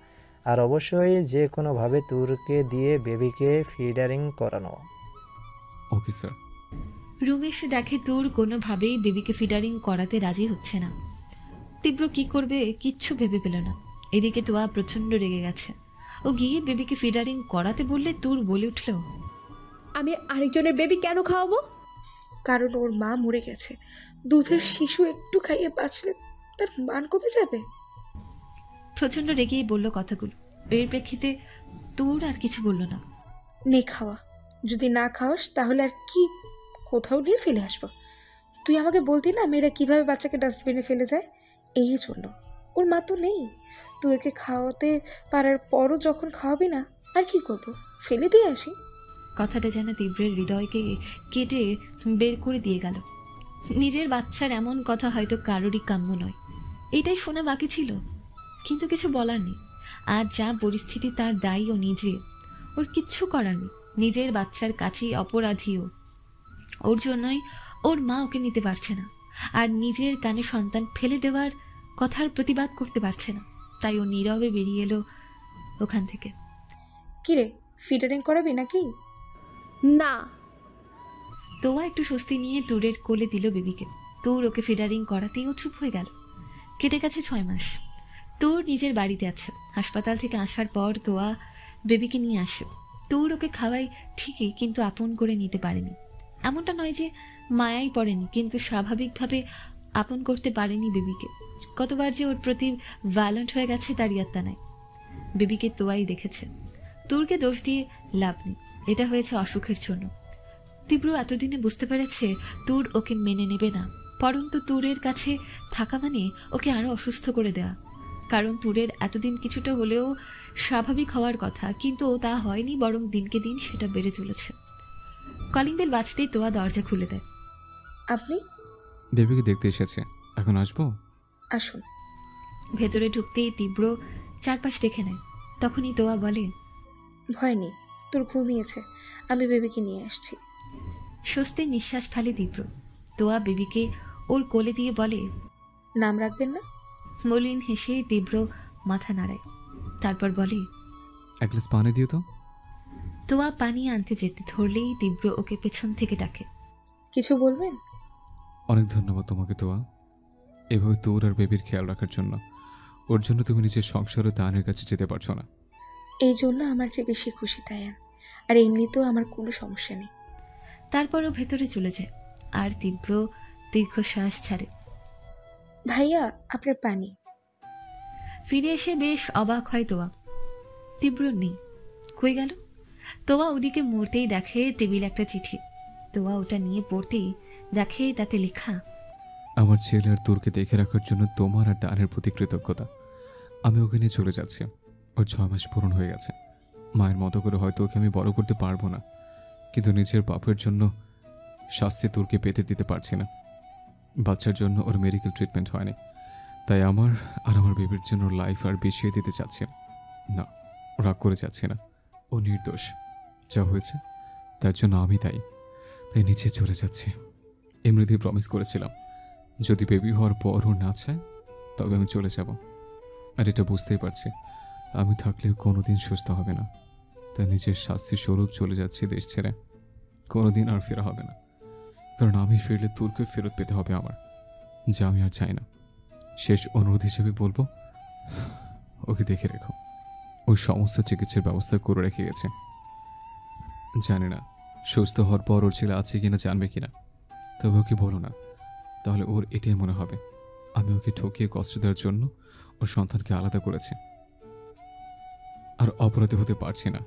Speaker 5: আর অবশ্যই যে কোনোভাবে তুরকে দিয়ে বেবিকে ফিডারিং করানো।
Speaker 3: Okay sir.
Speaker 2: রুমে এসে দেখে তুর কোনোভাবেই বেবিকে ফিডারিং করাতে রাজি হচ্ছে না। তীব্র কি করবে কিচ্ছু ভেবে পেল না। এদিকে তোয়া প্রচণ্ড রেগে গেছে। ও গিয়ে বেবিকে ফিডারিং করাতে বললে তুর বলে উঠল,
Speaker 1: আমি আরেকজনের বেবি কেন খাওয়াবো?
Speaker 8: কারণ ওর মা মরে গেছে। দুধের শিশু একটু খাইয়ে বাঁচলে তার মান কমে যাবে।
Speaker 2: প্রচণ্ড রেগেই বলল কথাগুলো। এর প্রেক্ষিতে তুর আর কিছু বলল না।
Speaker 8: নে খাওয়া, যদি না খাওয়াস তাহলে আর কি কোথাও নিয়ে ফেলে আসবো। তুই আমাকে বলতি না মেয়েরা কিভাবে বাচ্চাকে ডাস্টবিনে ফেলে যায়, এই জন্য। ওর মা তো নেই, তুই ওকে খাওয়াতে পারার পরও যখন খাওয়াবি না আর কি করব, ফেলে দিয়ে আসি।
Speaker 2: কথাটা যেন তীব্রের হৃদয়কে কেটে বের করে দিয়ে গেল। নিজের বাচ্চার এমন কথা হয়তো কারোরই কাম্য নয়, এটাই শোনা বাকি ছিল। কিন্তু কিছু বলার নেই। আর যা পরিস্থিতি তার দায়ী ও নিজে, ওর কিচ্ছু করার নেই। নিজের বাচ্চার কাছেই অপরাধীও। ওর জন্যই ওর মা ওকে নিতে পারছে না, আর নিজের কানে সন্তান ফেলে দেওয়ার কথার প্রতিবাদ করতে পারছে না। তাই ও নীরবে বেরিয়ে এলো ওখান থেকে।
Speaker 8: কিরে, ফিডারিং করাবি নাকি?
Speaker 1: না।
Speaker 2: তোয়া একটু স্বস্তি নিয়ে তুরের কোলে দিল বেবিকে। তুর ওকে ফিডারিং করাতেই ও চুপ হয়ে গেল। কেটে গেছে 6 মাস। তুর নিজের বাড়িতে আছে। হাসপাতাল থেকে আসার পর তোয়া বেবিকে নিয়ে আসে। তুর ওকে খাওয়াই ঠিকই, কিন্তু আপন করে নিতে পারেনি। এমনটা নয় যে মায়াই পড়েনি, কিন্তু স্বাভাবিকভাবে আপন করতে পারেনি বেবিকে। কতবার যে ওর প্রতি ভায়োলেন্ট হয়ে গেছে তার ইয়াত্তা নাই। বেবিকে তোয়াই দেখেছে। তুরকে দোষ দিয়ে লাভ নেই, এটা হয়েছে অসুখের জন্য। তীব্র এতদিনে বুঝতে পেরেছে তুর ওকে মেনে নেবে না, পরন্তু তুরের কাছে থাকা মানে ওকে আরো অসুস্থ করে দেয়া। কারণ তুরের এতদিন কিছুটা হলেও স্বাভাবিক হওয়ার কথা, কিন্তু তা হয়নি, বরং দিনকে দিন সেটা বেড়ে চলেছে। কলিং বেল বাজতেই তোয়া দরজা খুলে দেয়।
Speaker 8: আপনি?
Speaker 3: বেবিকে দেখতে এসেছে, এখন আসবো?
Speaker 8: আসুন।
Speaker 2: ভেতরে ঢুকতেই তীব্র চারপাশ দেখে নেয়। তখনই তোয়া বলে,
Speaker 8: ভয় নেই, তোর ঘুমিয়েছে, আমি বেবিকে নিয়ে আসছি।
Speaker 2: স্বস্তির নিঃশ্বাস ফেলে তীব্র। তোয়া বেবিকে ওর কোলে দিয়ে বলে,
Speaker 8: নাম রাখবেন না?
Speaker 2: মলিন হেসে তীব্র মাথা নাড়ায়। তারপর বলে,
Speaker 3: এক গ্লাস পানি দিও তো।
Speaker 2: তোয়া পানি আনতে যেতে ধরলেই তীব্র ওকে পেছন থেকে ডাকে।
Speaker 8: কিছু বলবেন?
Speaker 3: অনেক ধন্যবাদ তোমাকে তোয়া, এভাবে তোর আর বেবির খেয়াল রাখার জন্য। ওর জন্য তুমি নিজের সংসারে দানের কাছে যেতে পারছো না।
Speaker 8: এই জন্য আমার চেয়ে বেশি খুশি তায়ান, আর এমনিতেও আমার কোনো সমস্যা নেই।
Speaker 2: তারপরও ভেতরে চলে যায় আর তীব্র দীর্ঘশ্বাস ছাড়ে।
Speaker 8: ভাইয়া, আপনার পানি।
Speaker 2: ফিরে এসে বেশ অবাক হয় তোয়া। তীব্র নেই, কই গেল? তোয়া ওদিকে মুড়তেই দেখে টেবিল একটা চিঠি। তোয়া ওটা নিয়ে পড়তেই দেখে তাতে লেখা,
Speaker 3: আমার ছেলে আর তোরকে দেখে রাখার জন্য তোমার আর দানের প্রতি কৃতজ্ঞতা। আমি ওকে নিয়ে চলে যাচ্ছি। ওর 6 মাস পূরণ হয়ে গেছে। মায়ের মতো করে হয়তো ওকে আমি বড় করতে পারবো না, কিন্তু নিজের পাপের জন্য শাস্তি তোরকে পেতে দিতে পারছি না। বাচ্চার জন্য ওর মেডিকেল ট্রিটমেন্ট হয়নি, তাই আমার আর আমার বেবির জন্য লাইফ আর বিষিয়ে দিতে চাচ্ছি না। রাগ করে যাচ্ছি না, ও নির্দোষ। যা হয়েছে তার জন্য আমি তাই নিচে চলে যাচ্ছি। এমনিতেই প্রমিস করেছিলাম, যদি বেবি হওয়ার পর ও না চায় তবে আমি চলে যাব। আর এটা বুঝতেই পারছি আমি থাকলেও কোনোদিন সুস্থ হবে না, তাই নিজের শাস্তি স্বরূপ চলে যাচ্ছি দেশ ছেড়ে। কোনোদিন আর ফেরা হবে না, কারণ আমি ফিরলে তোরকে ফেরত পেতে হবে আমার, যা আমি আর চাই না। শেষ অনুরোধ হিসেবে বলবো, ওকে দেখে রেখো। ওই সমস্ত চিকিৎসার ব্যবস্থা করে রেখে গেছে। জানি না সুস্থ হওয়ার পর ওর ছেলে আছে কিনা, জানবে কিনা, তবে ওকে বলো না, তাহলে ওর এটাই মনে হবে আমি ওকে ঠকিয়ে কষ্ট দেওয়ার জন্য ওর সন্তানকে আলাদা করেছি। আর অপরাধী হতে পারছি না।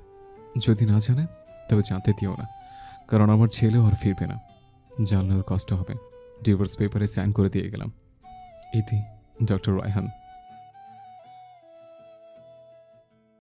Speaker 3: যদি না জানে তবে জানতে দিও না, কারণ আমার ছেলেও আর ফিরবে না। জানলে ওর কষ্ট হবে। ডিভোর্স পেপারে সাইন করে দিয়ে গেলাম। ইতি, ডক্টর রায়হান।